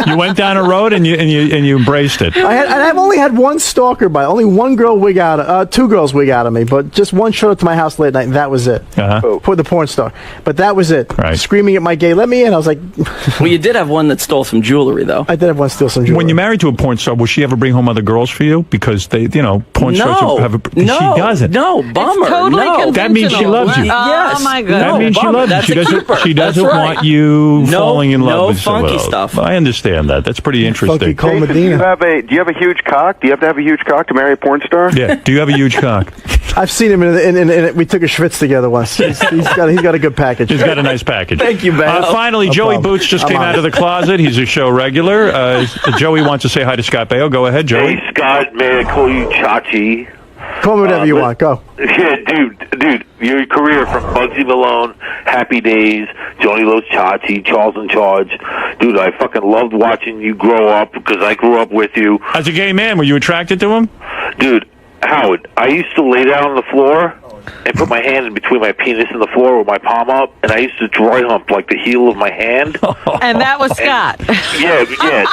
You went down a road and you embraced it. I've only had one stalker only one girl wig out, 2 girls wig out of me, but just one showed up to my house late night and that was it. For the porn star. But that was it. Right. Screaming at my gay, let me in. I was like, Well, you did have one that stole some jewelry, though. I did have one steal some jewelry. When you're married to a porn star, will she ever bring home other girls for you? Because they, porn stars have she doesn't. No, bummer. It's totally no. That means she loves you. Yes. Oh my goodness. That means she bummer. loves That's you. a keeper. She doesn't That's right. want you falling in love no with someone funky else. stuff. I understand that. That's pretty interesting. Cole Jason, do you have a huge cock? Do you have to have a huge cock to marry a porn star? Yeah. Do you have a huge cock? I've seen him in we took a schwitz together once. He's got a good package. He's got a nice package. Thank you, Ben. Finally, No Joey problem. Boots just I'm came on out it. of the closet. He's a show regular. Joey wants to say hi to Scott Baio. Go ahead, Joey. Hey, Scott, may I call you Chachi? Call me whatever you want. Go. Yeah, dude, your career from Bugsy Malone, Happy Days, Johnny Loves Chachi, Charles in Charge. Dude, I fucking loved watching you grow up because I grew up with you. As a gay man, were you attracted to him? Dude, Howard, I used to lay down on the floor and put my hand in between my penis and the floor with my palm up, and I used to dry hump like the heel of my hand. And that was Scott. Yeah,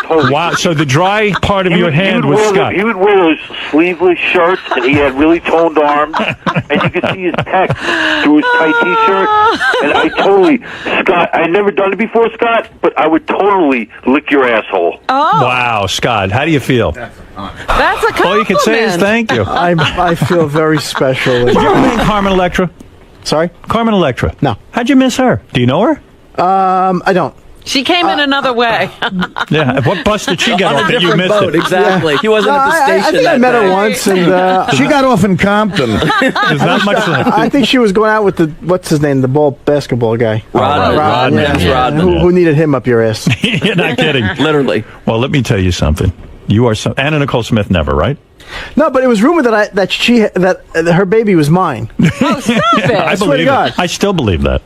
totally. Wow, so the dry part of your hand was Scott. He would wear those sleeveless shirts, and he had really toned arms, and you could see his pecs through his tight T-shirt. And Scott, I had never done it before, Scott, but I would totally lick your asshole. Oh. Wow, Scott, how do you feel? That's a compliment. All you can say is thank you. I feel very special. Did you ever meet Carmen Electra? Sorry? Carmen Electra. No. How'd you miss her? Do you know her? I don't. She came in another way. Yeah. What bus did she get On on a that you different missed boat, it? exactly. He wasn't at the I station think I that met day. her once, and She got off in Compton. There's not much left. I think she was going out with what's his name, the basketball guy. Rodman. Yeah. James Rodman. Who needed him up your ass? You're not kidding. Literally. Well, let me tell you something. You are Anna Nicole Smith never, right? No, but it was rumored that her baby was mine. Oh, stop it. I swear to believe God. it. I still believe that.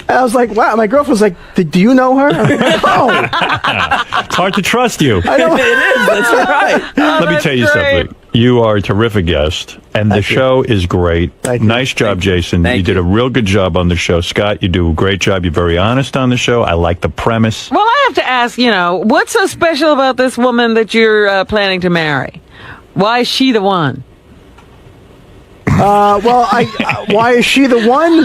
And I was like, wow. My girlfriend was like, do you know her? I'm like, no. It's hard to trust you. I don't. It is. That's right. Let me tell you something. You are a terrific guest, and the show is great. Nice job, Jason. You did a real good job on the show. Scott, you do a great job. You're very honest on the show. I like the premise. Well, I have to ask, what's so special about this woman that you're planning to marry? Why is she the one? Why is she the one?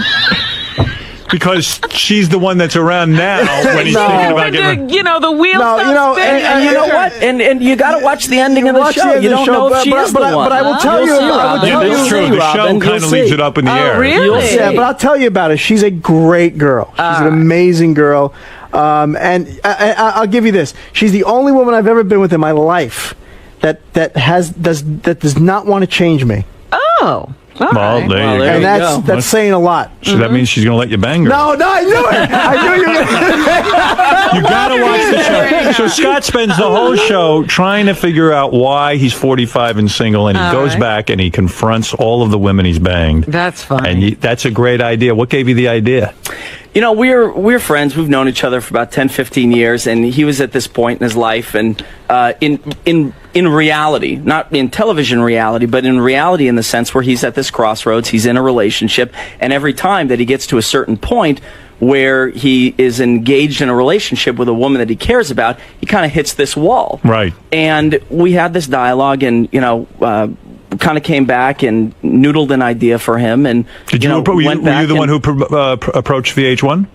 Because she's the one that's around now when he's thinking about getting... The wheel stops spinning. And you know what? And you got to watch the ending of the show. You don't know if she is the one. But I will tell you. That's true. The show kind of leaves it up in the air. Really? Yeah, but I'll tell you about it. She's a great girl. She's an amazing girl. And I'll give you this. She's the only woman I've ever been with in my life that does not want to change me. Oh. Well, there you go. And that's saying a lot. So that means she's going to let you bang her. No, I knew it. I knew you were You got to watch the show. So Scott spends the whole show trying to figure out why he's 45 and single, and he goes back and he confronts all of the women he's banged. That's funny. And that's a great idea. What gave you the idea? We're friends. We've known each other for about 10, 15 years, and he was at this point in his life, and in in reality, not in television reality, but in reality in the sense where he's at this crossroads, he's in a relationship, and every time that he gets to a certain point where he is engaged in a relationship with a woman that he cares about, he kind of hits this wall. Right. And we had this dialogue, and, kind of came back and noodled an idea for him. And Did you? Were you the one who approached VH1?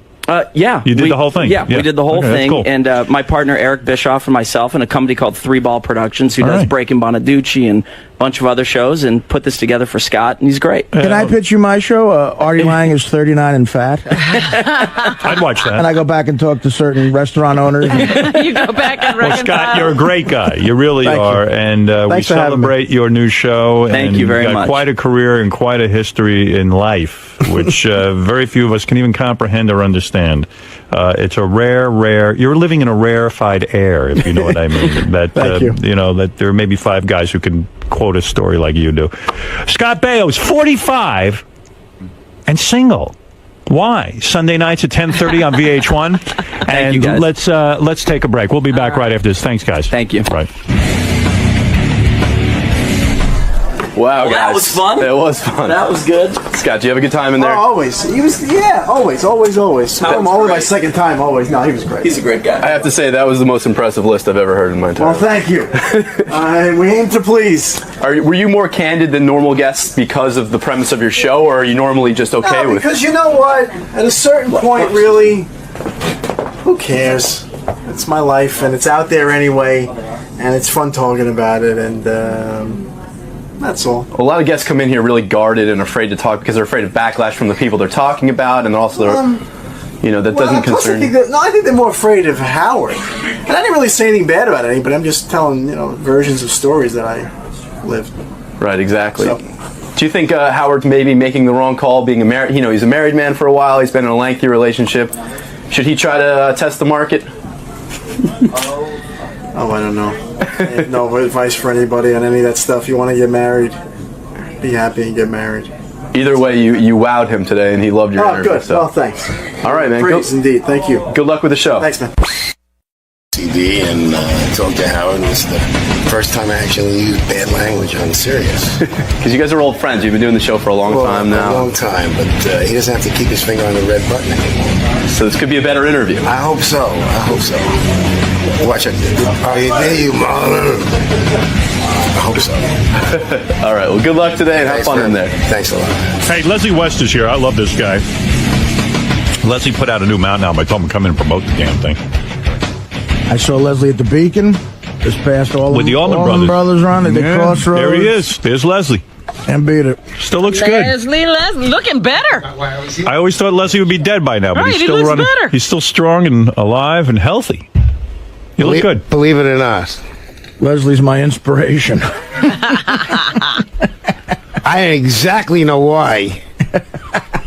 Yeah. You did the whole thing? Yeah, we did the whole thing. Cool. And my partner, Eric Bischoff, and myself, and a company called Three Ball Productions, who does Breaking Bonaducci and a bunch of other shows, and put this together for Scott, and he's great. Can I pitch you my show? Artie Lang is 39 and fat. I'd watch that. And I go back and talk to certain restaurant owners. You go back and reconcile. Well, Scott, you're a great guy. You really are. You. And we celebrate your new show. Thank you very got much. Quite a career and quite a history in life, which very few of us can even comprehend or understand. It's a rare, you're living in a rarefied air, if you know what I mean. That, Thank you. That there are maybe 5 guys who can quote a story like you do. Scott Baio's 45 and single. Why? Sunday nights at 10:30 on VH1. And you, guys. let's take a break. We'll be back right after this. Thanks, guys. Thank you. Right. Wow, Well, guys. that was fun. It was fun. That was good. Scott, do you have a good time in there? Oh, always. He was, always. I'm only my second time, always. No, he was great. He's a great guy. I have to say, that was the most impressive list I've ever heard in my entire Well, thank you. We aim to please. Were you more candid than normal guests because of the premise of your show, or are you normally just okay No, with because you know what? At a certain point, really, who cares? It's my life, and it's out there anyway, and it's fun talking about it, and that's all. A lot of guests come in here really guarded and afraid to talk because they're afraid of backlash from the people they're talking about, and also, that doesn't concern you. I think they're more afraid of Howard. And I didn't really say anything bad about anybody. I'm just telling, versions of stories that I lived. Right, exactly. So. Do you think Howard's maybe making the wrong call, being a married? He's a married man for a while. He's been in a lengthy relationship. Should he try to test the market? Oh, I don't know. I have no advice for anybody on any of that stuff. You want to get married, be happy and get married. Either way, you wowed him today, and he loved your interview. Oh, good. So. Well, thanks. All right, man. Praise indeed. Thank you. Good luck with the show. Thanks, man. TV and talked to Howard. It was the first time I actually used bad language on Sirius. Because you guys are old friends. You've been doing the show for a long time now. A long time, but he doesn't have to keep his finger on the red button anymore. So this could be a better interview. I hope so. Watch it. Are you there, you mother? I hope so. All right. Well, good luck today and have fun in there. Thanks a lot. Hey, Leslie West is here. I love this guy. Leslie put out a new mountain album. I told him to come in and promote the damn thing. I saw Leslie at the Beacon. Just passed all with the Allman Brothers run at the Crossroads. There he is. There's Leslie. And beat it. Still looks good. Leslie, looking better. I always thought Leslie would be dead by now, but Right, he's he still looks running. better. He's still strong and alive and healthy. You look good. Believe it or not, Leslie's my inspiration. I exactly know why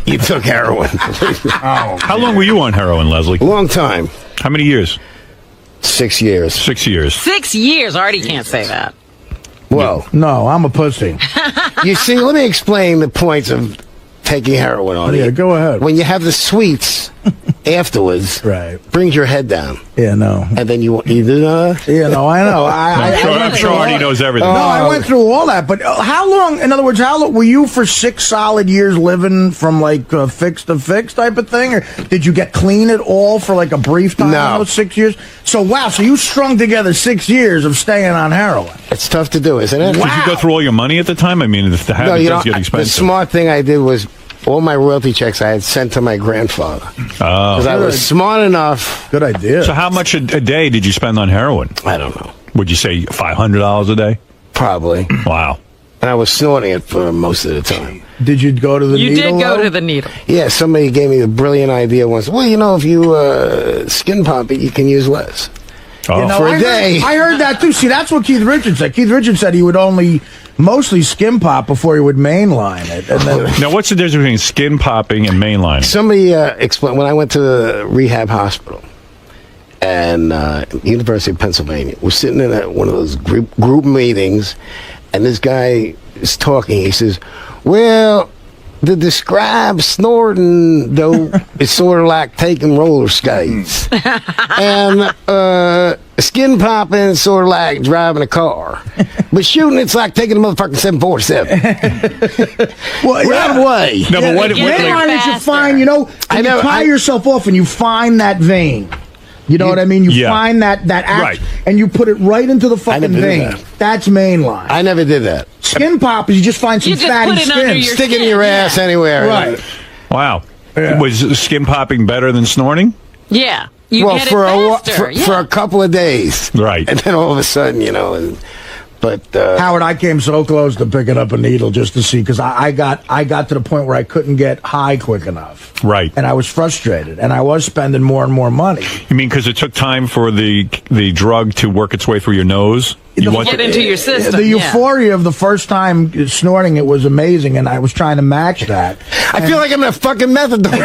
you took heroin. How long were you on heroin, Leslie? A long time. How many years? 6 years. 6 years. 6 years. Artie can't say that. Well, no, I'm a pussy. You see, let me explain the points of taking heroin on you. Yeah, go ahead. When you have the sweets afterwards, right, brings your head down. Yeah, no. And then you do that? Yeah, no, I know. I'm sure Artie knows everything. No, I went through all that. But how long, in other words, how long were you for 6 solid years living from like fix to fix type of thing? Or did you get clean at all for like a brief time in those 6 years? So, wow, so you strung together 6 years of staying on heroin. It's tough to do, isn't it? Did you go through all your money at the time? I mean, if the habit does get expensive. The smart thing I did was all my royalty checks I had sent to my grandfather. Because I was smart enough. Good idea. So how much a day did you spend on heroin? I don't know. Would you say $500 a day? Probably. Wow. And I was snorting it for most of the time. Did you go to the needle? You did go to the needle. Yeah, somebody gave me the brilliant idea once. Well, if you skin pop it, you can use less. Oh. For a day. I heard that too. See, that's what Keith Richards said. Keith Richards said he would only mostly skin pop before he would mainline it. And then now, what's the difference between skin popping and mainlining? Somebody explained when I went to the rehab hospital and University of Pennsylvania. We're sitting in one of those group meetings, and this guy is talking. He says, "Well, to describe snorting, though, is sort of like taking roller skates. And skin popping is sort of like driving a car. But shooting, it's like taking a motherfucking 747. Well, right away. No, but what mainline is you find, you tie yourself off and you find that vein. You know what I mean? You find that act, and you put it right into the fucking vein. That's mainline. I never did that. Skin pop is you just find some fatty skin. Stick it in your ass anywhere. Right. Wow. Was skin popping better than snorting? Yeah. You well, get for it faster. for a couple of days. Right. And then all of a sudden, but Howard, I came so close to picking up a needle just to see, because I got to the point where I couldn't get high quick enough. Right. And I was frustrated, and I was spending more and more money. You mean because it took time for the drug to work its way through your nose? Get into your system. The euphoria of the first time snorting it was amazing, and I was trying to match that. I feel like I'm in a fucking methadone.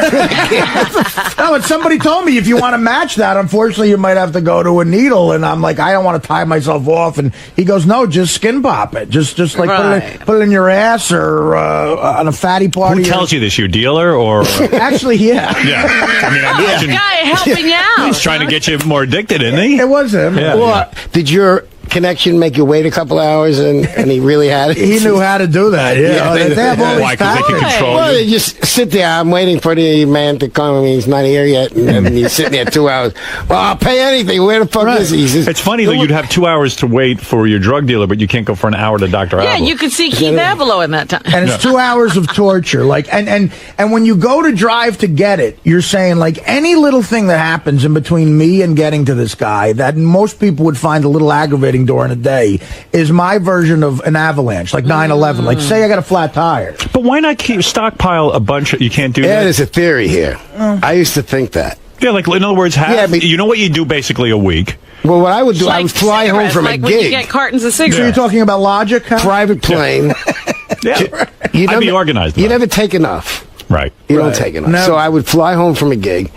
No, but somebody told me if you want to match that, unfortunately, you might have to go to a needle. And I'm like, I don't want to tie myself off. And he goes, no, just skin pop it. Just like put it in your ass or on a fatty part. Who tells you this? Your dealer or? Actually, yeah. Yeah. I mean, I imagine guy helping out. he's trying to get you more addicted, isn't he? It was him. Yeah. Well, did your connection make you wait a couple hours and he really had it? He knew how to do that. Yeah. they have all Why? Because they can control well, you. they just sit there. I'm waiting for the man to come. He's not here yet. And then you're sitting there 2 hours. Well, I'll pay anything. Where the fuck is he? He says, It's funny that you'd have 2 hours to wait for your drug dealer, but you can't go for an hour to Dr. Yeah, Avila. you could see Keith Avilo in that time. And it's 2 hours of torture. Like, and when you go to drive to get it, you're saying, like, any little thing that happens in between me and getting to this guy that most people would find a little aggravating during a day is my version of an avalanche, like 9/11. Like, say I got a flat tire. But why not stockpile a bunch? You can't do that? Yeah, there's a theory here. I used to think that. Yeah, like, in other words, you know what you do basically a week? Well, what I would do, Like I would fly home from like a when you gig. get cartons of So cigarettes. you're talking about logic? Huh? Private plane. Yeah. You I'd be organized. You never take enough. Right. You don't take enough. No. So I would fly home from a gig,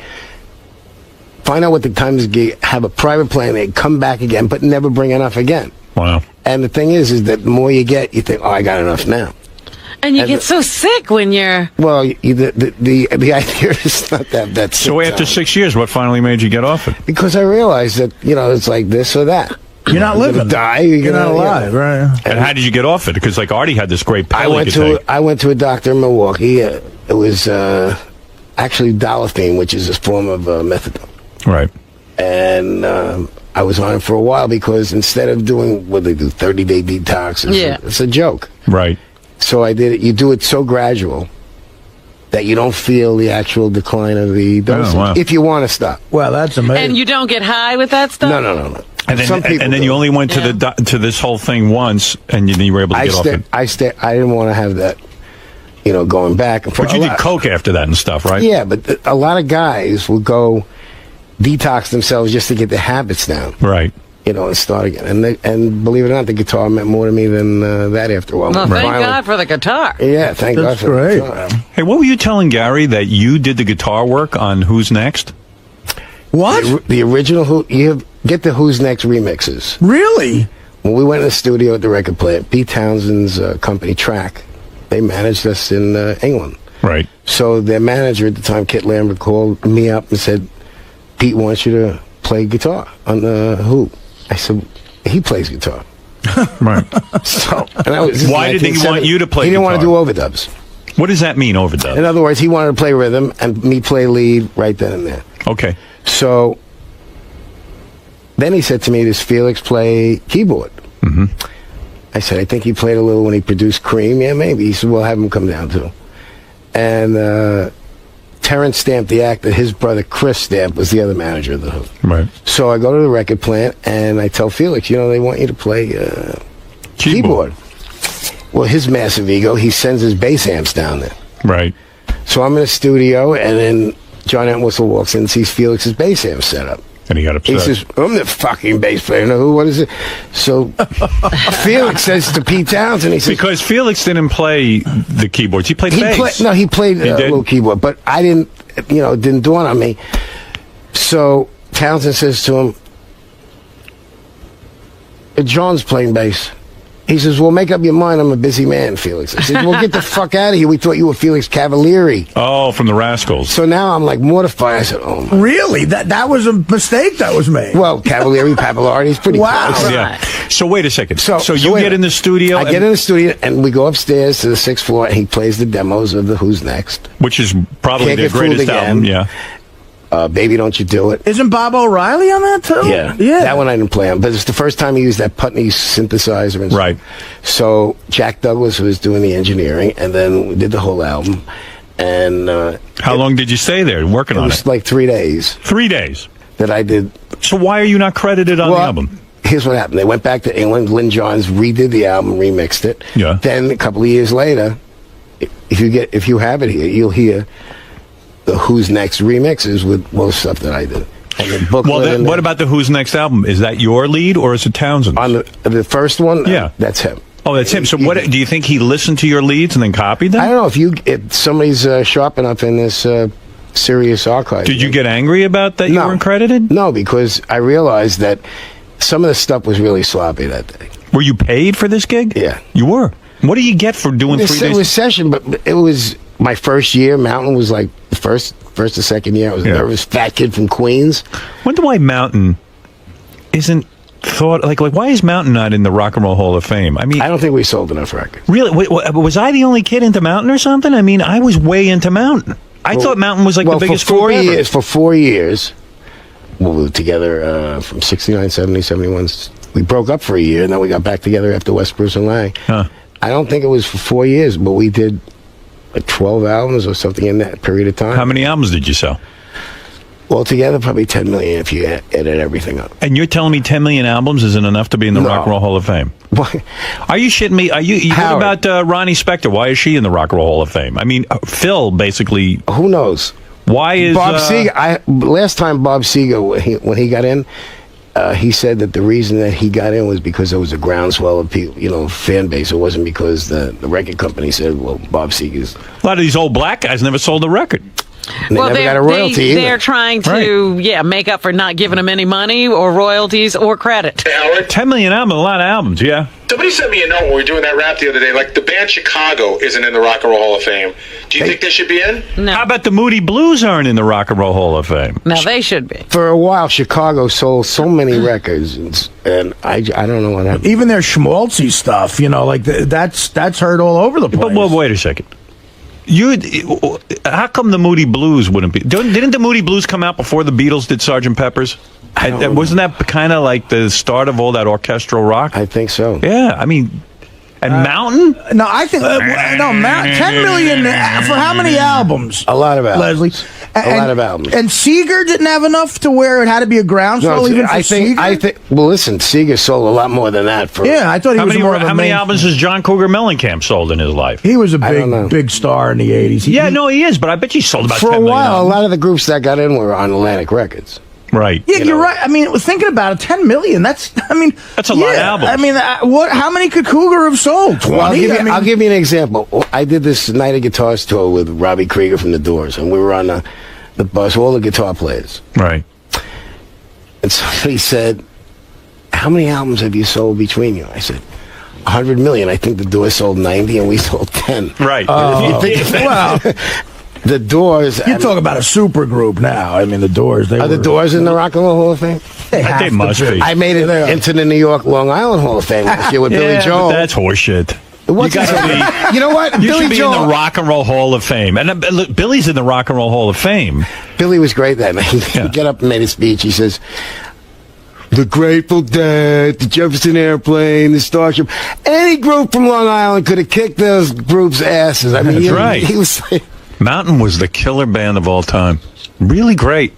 find out what the time is gig, have a private plane, they'd come back again, but never bring enough again. Wow. And the thing is that the more you get, you think, oh, I got enough now. And you get so sick when you're... Well, the idea is not that sick. So after 6 years, what finally made you get off it? Because I realized that, it's like this or that. You're not living. You're gonna die. You're not alive, right? And how did you get off it? Because, like, Artie had this great pill I went to a doctor in Milwaukee. It was actually Dolphine, which is a form of methadone. Right. And I was on it for a while because instead of doing what they do, 30-day detox, it's a joke. Right. So I did it. You do it so gradual that you don't feel the actual decline of the dosage. wow. If you want to stop. Well, that's amazing. And you don't get high with that stuff? No. And then, Some people and then do. you only went to to this whole thing once, and you were able to get off it. I didn't want to have that, going back and forth. But you did coke after that and stuff, right? Yeah, but a lot of guys will go detox themselves just to get their habits down. Right. And start again. And believe it or not, the guitar meant more to me than that after a while. Well, thank God for the guitar. Yeah, thank God for great. the guitar. Hey, what were you telling Gary that you did the guitar work on Who's Next? What? The original get the Who's Next remixes. Really? When we went in the studio at the record player, Pete Townsend's company, Track, they managed us in England. Right. So their manager at the time, Kit Lambert, called me up and said, Pete wants you to play guitar on Who. I said, he plays guitar. Right. So, why did he want you to play He didn't guitar? want to do overdubs. What does that mean, overdub? In other words, he wanted to play rhythm and me play lead right then and there. Okay. So then he said to me, does Felix play keyboard? Mm-hmm. I said, I think he played a little when he produced Cream. Yeah, maybe. He said, we'll have him come down too. And Terrence Stamp, the actor, his brother Chris Stamp was the other manager of the Who. Right. So I go to the record plant and I tell Felix, they want you to play keyboard. Well, his massive ego, he sends his bass amps down there. Right. So I'm in the studio and then John Entwistle walks in and sees Felix's bass amp set up. And he got upset. He says, I'm the fucking bass player. No, who? What is it? So Felix says to Pete Townsend, he says... Because Felix didn't play the keyboards. He played bass. He played a little keyboard, but I didn't, it didn't dawn on me. So Townsend says to him, John's playing bass. He says, well, make up your mind. I'm a busy man, Felix. I said, well, get the fuck out of here. We thought you were Felix Cavalieri. Oh, from the Rascals. So now I'm like mortified. I said, oh, my. Really? That was a mistake that was made. Well, Cavalieri, Pappalardi is pretty close. Yeah. So wait a second. So So you wait get a in the studio. I get in the studio, and we go upstairs to the 6th floor, and he plays the demos of the Who's Next. Which is probably Can't their Get Fooled greatest Again. album. Yeah. Baby, Don't You Do It. Isn't Bob O'Reilly on that too? Yeah. That one I didn't play on, but it's the first time he used that Putney synthesizer. And right. So Jack Douglas was doing the engineering, and then we did the whole album. And how long did you stay there working on it? It was like 3 days. 3 days. That I did. So why are you not credited on the album? Here's what happened. They went back to England. Lynn Johns redid the album, remixed it. Yeah. Then a couple of years later, if you have it here, you'll hear the Who's Next remixes with most stuff that I did. And the booklet. Well, then, what about the Who's Next album? Is that your lead or is it Townsend's? On the first one, yeah, that's him. Oh, that's him. So, what do you think he listened to your leads and then copied them? I don't know if somebody's sharp enough in this Sirius archive. Did you get angry about that you weren't credited? No, because I realized that some of the stuff was really sloppy that day. Were you paid for this gig? Yeah, you were. What do you get for doing 3 days? It was session, but it was my first year. Mountain was like the first or second year. I was a nervous fat kid from Queens. Wonder why Mountain isn't thought like why is Mountain not in the Rock and Roll Hall of Fame? I mean, I don't think we sold enough records. Really? Wait, was I the only kid into Mountain or something? I mean, I was way into Mountain. I thought Mountain was like the biggest group ever. For 4 years, we were together from 69, 70, 71. We broke up for a year, and then we got back together after West Bruce and Lang. I don't think it was for 4 years, but we did like 12 albums or something in that period of time. How many albums did you sell? Well, together probably 10 million if you edit everything up. And you're telling me 10 million albums isn't enough to be in the Rock and Roll Hall of Fame? Why? Are you shitting me? Are you what about Ronnie Spector? Why is she in the Rock and Roll Hall of Fame? I mean, Phil basically. Who knows? Why is Bob Seger? Last time Bob Seger, when he got in, he said that the reason that he got in was because there was a groundswell of people, fan base. It wasn't because the record company said, "Well, Bob Seger's." A lot of these old black guys never sold a record. And they never got a royalty either. They're trying to, make up for not giving them any money or royalties or credit. Hey, Howard? 10 million albums, a lot of albums, yeah. Somebody sent me a note when we were doing that rap the other day. Like, the band Chicago isn't in the Rock and Roll Hall of Fame. Do you think they should be in? No. How about the Moody Blues aren't in the Rock and Roll Hall of Fame? No, they should be. For a while, Chicago sold so many records, and I don't know what happened. Even their schmaltzy stuff, that's heard all over the place. But well, wait a second. How come the Moody Blues wouldn't be? Didn't the Moody Blues come out before the Beatles did Sgt. Pepper's? Wasn't that kind of like the start of all that orchestral rock? I think so. Yeah, I mean, and Mountain? No, I think 10 million for how many albums? A lot of albums. Leslie. A lot of albums. And Seeger didn't have enough to where it had to be a groundswell even for Seeger? I think. Well, listen, Seeger sold a lot more than that. I thought he was more of a How many albums has John Cougar Mellencamp sold in his life? He was a big star in the 80s. He is, but I bet he sold about 10 For a million while, albums. a lot of the groups that got in were on Atlantic Records. Right. Yeah, you're right. I mean, thinking about it, 10 million. That's a lot of albums. I mean, how many could Cougar have sold? 20? Well, I'll give you an example. I did this Night of Guitars tour with Robbie Krieger from The Doors, and we were on the bus, all the guitar players. Right. And somebody said, how many albums have you sold between you? I said, 100 million. I think The Doors sold 90 and we sold 10. Right. Well, The Doors. You talk about a super group now. I mean, the Doors. Are the Doors in the Rock and Roll Hall of Fame? They must be. I made it into the New York Long Island Hall of Fame last year with Billy Joel. But that's horseshit. You know what? You Billy should be Joel, in the Rock and Roll Hall of Fame. And look, Billy's in the Rock and Roll Hall of Fame. Billy was great that night. He got up and made a speech. He says, the Grateful Dead, the Jefferson Airplane, the Starship. Any group from Long Island could have kicked those groups' asses. I mean, that's right. He was like, Mountain was the killer band of all time. Really great.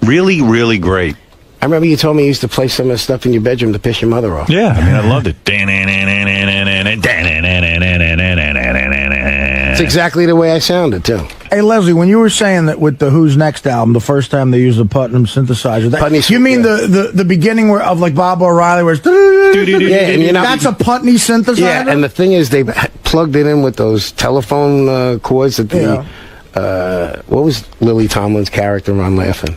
Really, really great. I remember you told me you used to play some of the stuff in your bedroom to piss your mother off. Yeah, I mean, I loved it. It's exactly the way I sounded, too. Hey, Leslie, when you were saying that with the Who's Next album, the first time they used the Putnam synthesizer, you mean the beginning of like Bob O'Reilly, where it's that's a Putney synthesizer? Yeah, and the thing is, they plugged it in with those telephone cords that what was Lily Tomlin's character on Laughing?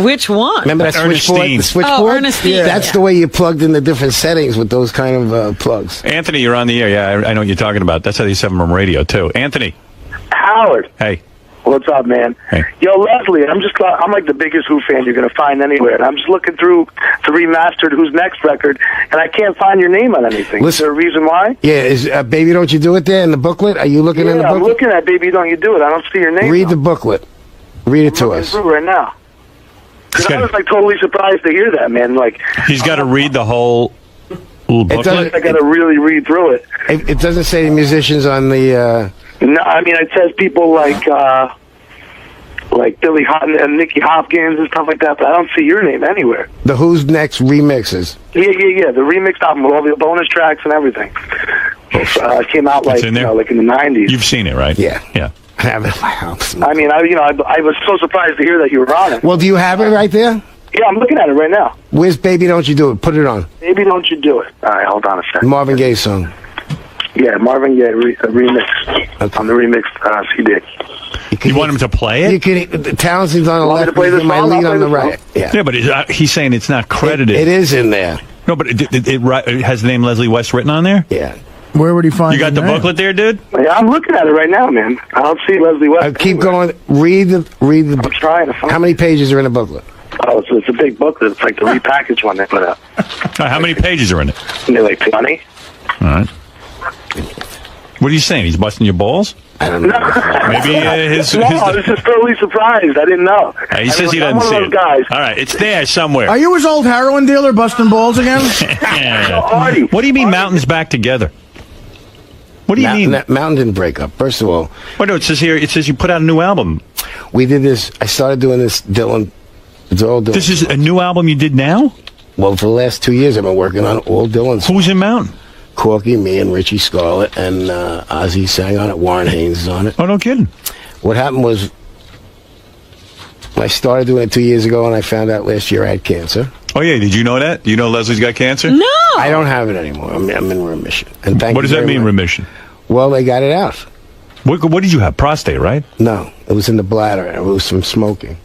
Which one? Remember that switchboard? The switchboard? Oh, Ernestine. Yeah. That's the way you plugged in the different settings with those kind of plugs. Anthony, you're on the air. Yeah, I know what you're talking about. That's how they have them on radio, too. Anthony. Howard. Hey. What's up, man? Hey. Yo, Leslie, I'm like the biggest Who fan you're going to find anywhere. And I'm just looking through the remastered Who's Next record, and I can't find your name on anything. Is there a reason why? Yeah, is Baby Don't You Do It there in the booklet? Are you looking in the booklet? I'm looking at Baby Don't You Do It. I don't see your name. Read the booklet. Read it to us. Through right now. Because I was like totally surprised to hear that, man. Like He's got to read the whole little booklet? I got to really read through it. It doesn't say the musicians on the... No, I mean, it says people like Billy Hutton and Nicky Hopkins and stuff like that, but I don't see your name anywhere. The Who's Next remixes. Yeah. The remixed album with all the bonus tracks and everything. Came out like in the 90s. You've seen it, right? Yeah. I have it in my house. I mean, I was so surprised to hear that you were on it. Well, do you have it right there? Yeah, I'm looking at it right now. Where's Baby Don't You Do It? Put it on. Baby Don't You Do It. All right, hold on a second. Marvin Gaye song. Yeah, Marvin Gaye remix on the remixed CD. You want him to play it? You can. Townsend's on the Want me left. to play the My song? lead I'll on play the the right. song. Yeah. but he's saying it's not credited. It is in there. No, but it has the name Leslie West written on there? Yeah. Where would he find You got the booklet there, dude? Yeah, I'm looking at it right now, man. I don't see Leslie West. Keep going. Read the. I'm trying to find How many pages are in the booklet? Oh, it's a big booklet. It's like the repackaged one they put out. How many pages are in it? They're like 20. All right. What are you saying? He's busting your balls? I don't know. Maybe this is totally surprised. I didn't know. He says he I'm doesn't see one it. of those guys. All right, it's there somewhere. Are you his old heroin dealer busting balls again? What do you mean mountains back together? What do you mean? Mountain didn't break up. First of all. Well, no, it says here, it says you put out a new album. We did this. I started doing this, Dylan. It's all Dylan. This is a new album you did now? Well, for the last 2 years, I've been working on all Dylan's. Who's in Mountain? Corky, me, and Richie Scarlett, and Ozzy sang on it. Warren Haynes is on it. Oh, no kidding. What happened was, I started doing it 2 years ago, and I found out last year I had cancer. Oh, yeah. Did you know that? Do you know Leslie's got cancer? No. I don't have it anymore. I'm in remission. And What does that mean, remission? Well, they got it out. What did you have? Prostate, right? No. It was in the bladder. It was from smoking.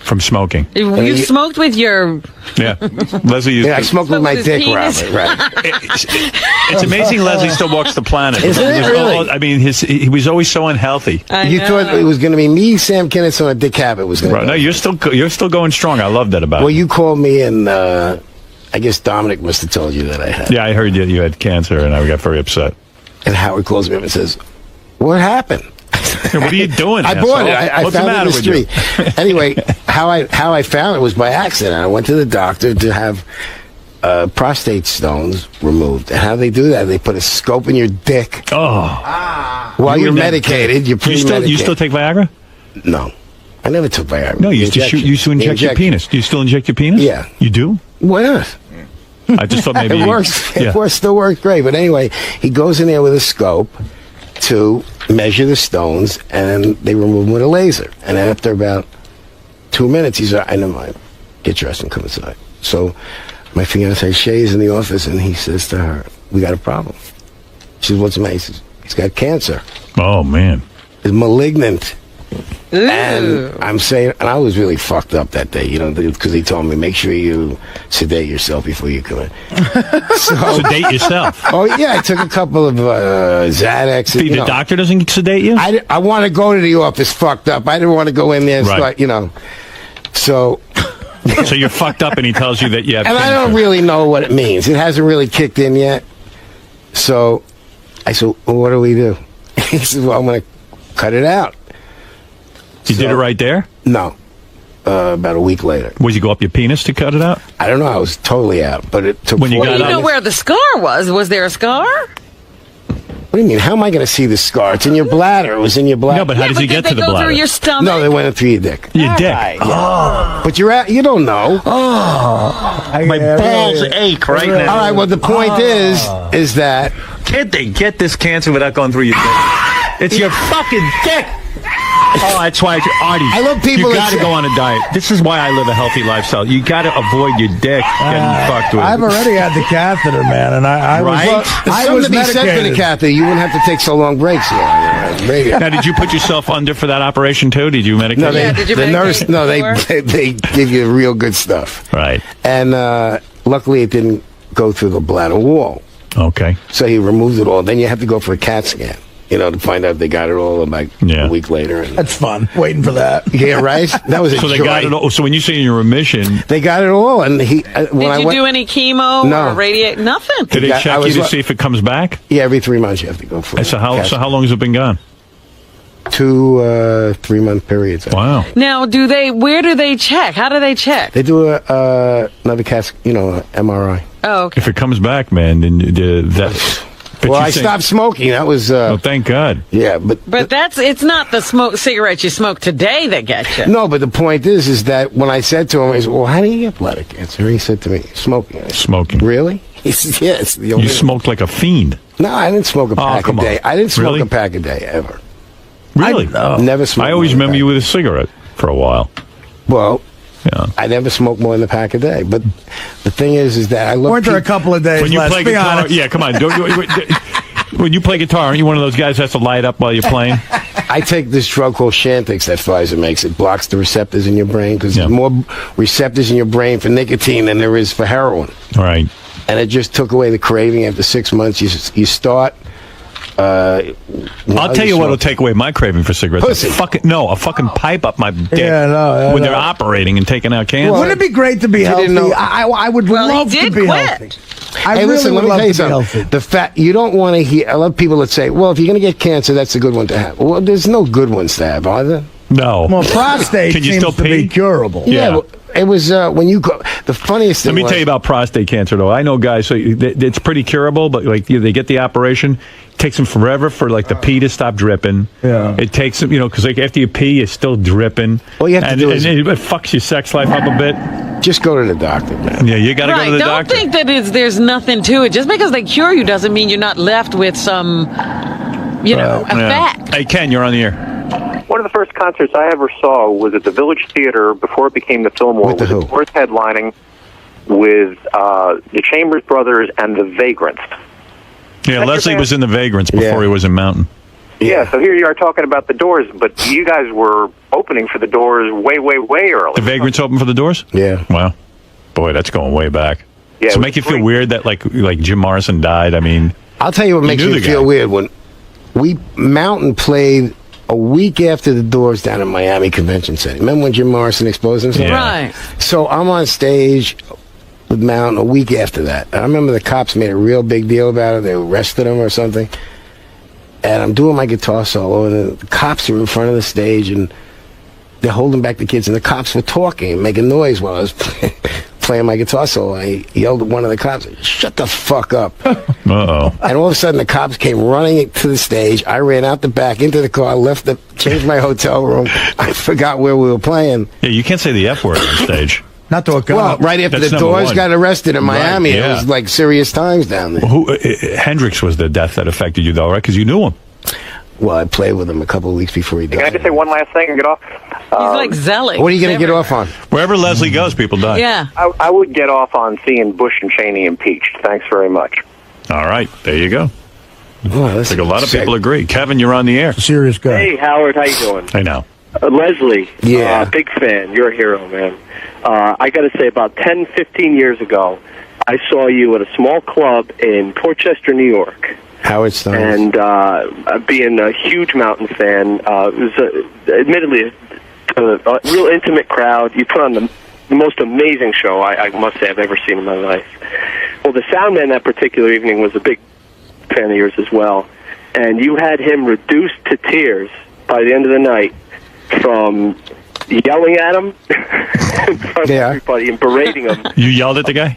From smoking. You smoked with your... Yeah. Leslie, I smoked with my dick, penis. Robert. Right. It's amazing Leslie still walks the planet. Isn't it really? I mean, he was always so unhealthy. You thought it was going to be me, Sam Kinison, and Dick Cabot was going to No, you're still going strong. I love that about Well, you. you called me, and I guess Dominic must have told you that I had. Yeah, I heard you had cancer, and I got very upset. And Howard calls me up and says, "What happened?" What are you doing? I bought it. I What's found the it in matter the with you? street. Anyway, how I found it was by accident. I went to the doctor to have prostate stones removed. And how they do that? They put a scope in your dick. While you're medicated, you're pre-medicated. You still take Viagra? No, I never took Viagra. No, you used to inject your penis. Do you still inject your penis? Yeah. You do? Why not? I just thought maybe it works. It still works great. But anyway, he goes in there with a scope to measure the stones, and they remove them with a laser. And after about 2 minutes, he's like, "I never mind. Get dressed and come inside." So my fiance Shay's in the office, and he says to her, "We got a problem." She says, "What's the matter?" He says, "He's got cancer." Oh man, it's malignant. And I'm saying, and I was really fucked up that day, because he told me, make sure you sedate yourself before you come in. Sedate yourself? Oh, yeah, I took a couple of Xanax. The doctor doesn't sedate you? I want to go to the office fucked up. I didn't want to go in there and start, So... So you're fucked up, and he tells you that you have And cancer. I don't really know what it means. It hasn't really kicked in yet. So I said, well, what do we do? He said, well, I'm going to cut it out. You did it right there? No. About a week later. Would you go up your penis to cut it out? I don't know. I was totally out. But it took... Well, you know where the scar was. Was there a scar? What do you mean? How am I going to see the scar? It's in your bladder. It was in your bladder. No, but how does he get to the bladder? Did they go through your stomach? No, they went in through your dick. Your dick? Right, yeah. But you're out. You don't know. My balls ache right now. All right, well, the point is that... Can't they get this cancer without going through your dick? It's your fucking dick! Oh, that's why, Artie. I love people You that got to say- go on a diet. This is why I live a healthy lifestyle. You got to avoid your dick getting fucked with. I've already had the catheter, man, and I Right? was There's I something was to be said for the medicated. catheter. You wouldn't have to take so long breaks. Now, did you put yourself under for that operation too? Did you medicate? No, they, did you the medicate nurse. No, before? they give you real good stuff. Right. And luckily, it didn't go through the bladder wall. Okay. So he removed it all. Then you have to go for a CAT scan, to find out if they got it all like a week later. And, That's fun. Waiting for that. yeah, right. That was a So they joy. got it all. So when you say you're in remission, They got it all, and he. When I Did you went, do any chemo No. or radiate? Nothing. did they I check you was to what- see if it comes back? Yeah, every 3 months you have to go for. So a how CAT so how long has it been gone? 2 3 month periods. Wow. Now, where do they check? How do they check? They do another CAT, MRI. Oh, okay. If it comes back, man, then that's. But Well, you I think- stopped smoking. That was. Oh, thank God. Yeah, but It's not the cigarettes you smoke today that get you. no. But the point is that when I said to him, I said, "Well, how do you get bladder cancer?" He said to me, "Smoking." I said, Smoking. Really? He said, "Yeah, it's the only." You smoked like a fiend. No, I didn't smoke a pack a come on. day. I didn't smoke Really? a pack a day ever. Really? Never smoked. I always more than remember you with a cigarette for a while. Well, Yeah. I never smoked more than a pack a day. But the thing is that I look. Weren't there a couple of days? When you let's play be guitar, honest. yeah, come on. When you play guitar, aren't you one of those guys that has to light up while you're playing? I take this drug called Chantix that Pfizer makes. It blocks the receptors in your brain because there's more receptors in your brain for nicotine than there is for heroin. Right. And it just took away the craving. After 6 months, you start. I'll tell you what'll take away my craving for cigarettes. Pussy. A fucking pipe up my dick Yeah, no, when they're operating and taking out cancer. Wouldn't it be great to be You healthy? didn't know- I would Well, he love to did be quit. healthy. I Hey, really listen, would let me love tell you to be something. healthy. The fact you don't want to hear. A lot of people that say, "Well, if you're going to get cancer, that's a good one to have." Well, there's no good ones to have, are there? No. Well, prostate Can you seems still to pee? be curable. Yeah. well, it was when you go. The funniest thing. Let me was, tell you about prostate cancer, though. I know guys, so it's pretty curable, but like they get the operation, it takes them forever for like the pee to stop dripping. Yeah. It takes them, because like after you pee, it's still dripping. All you have to and, do and is- it fucks your sex life up a bit. Just go to the doctor, man. Yeah, you got to go Right. to the Don't doctor. think that there's nothing to it. Just because they cure you doesn't mean you're not left with some, effect. Hey, Ken, you're on the air. One of the first concerts I ever saw was at the Village Theater before it became the Fillmore. With the Who? Worth headlining with the Chambers Brothers and the Vagrants. Yeah, That's Leslie your was in the Vagrants before Yeah. he was in Mountain. Yeah, so here you are talking about the Doors, but you guys were opening for the Doors way, way, way early. The Vagrants open for the Doors? Yeah. Wow. Boy, that's going way back. Yeah, Does it it was make you feel great. weird that like Jim Morrison died? I mean, I'll tell you what makes knew me the feel guy. weird when Mountain played a week after the Doors down in Miami Convention Center. Remember when Jim Morrison exposed himself? Yeah. Right. So I'm on stage with Mountain a week after that. And I remember the cops made a real big deal about it. They arrested him or something. And I'm doing my guitar solo, and the cops are in front of the stage, and they're holding back the kids. And the cops were talking and making noise while I was playing my guitar solo. I yelled at one of the cops, "Shut the fuck up." uh-oh. And all of a sudden, the cops came running to the stage. I ran out the back into the car, changed my hotel room. I forgot where we were playing. Yeah, you can't say the F word on stage. Not to a gun. Well, right after That's the number Doors one. got arrested in Miami, Right, yeah. it was like serious times down there. Hendrix was the death that affected you, though, right? Because you knew him. Well, I played with him a couple of weeks before he Can I died. just say one last thing and get off? He's like Zelig. What are you going to get off on? Wherever Leslie goes, people die. Yeah. I would get off on seeing Bush and Cheney impeached. Thanks very much. All right, there you go. Oh, I think a lot of people agree. Kevin, you're on the air. Serious guy. Hey, Howard, how you doing? I know. Leslie, Yeah. big fan. You're a hero, man. I got to say, about 10, 15 years ago, I saw you at a small club in Portchester, New York. Howard Stern. And being a huge Mountain fan, it was admittedly a real intimate crowd. You put on the most amazing show, I must say, I've ever seen in my life. Well, the sound man that particular evening was a big fan of yours as well. And you had him reduced to tears by the end of the night from yelling at him in front of everybody and berating him. You yelled at the guy?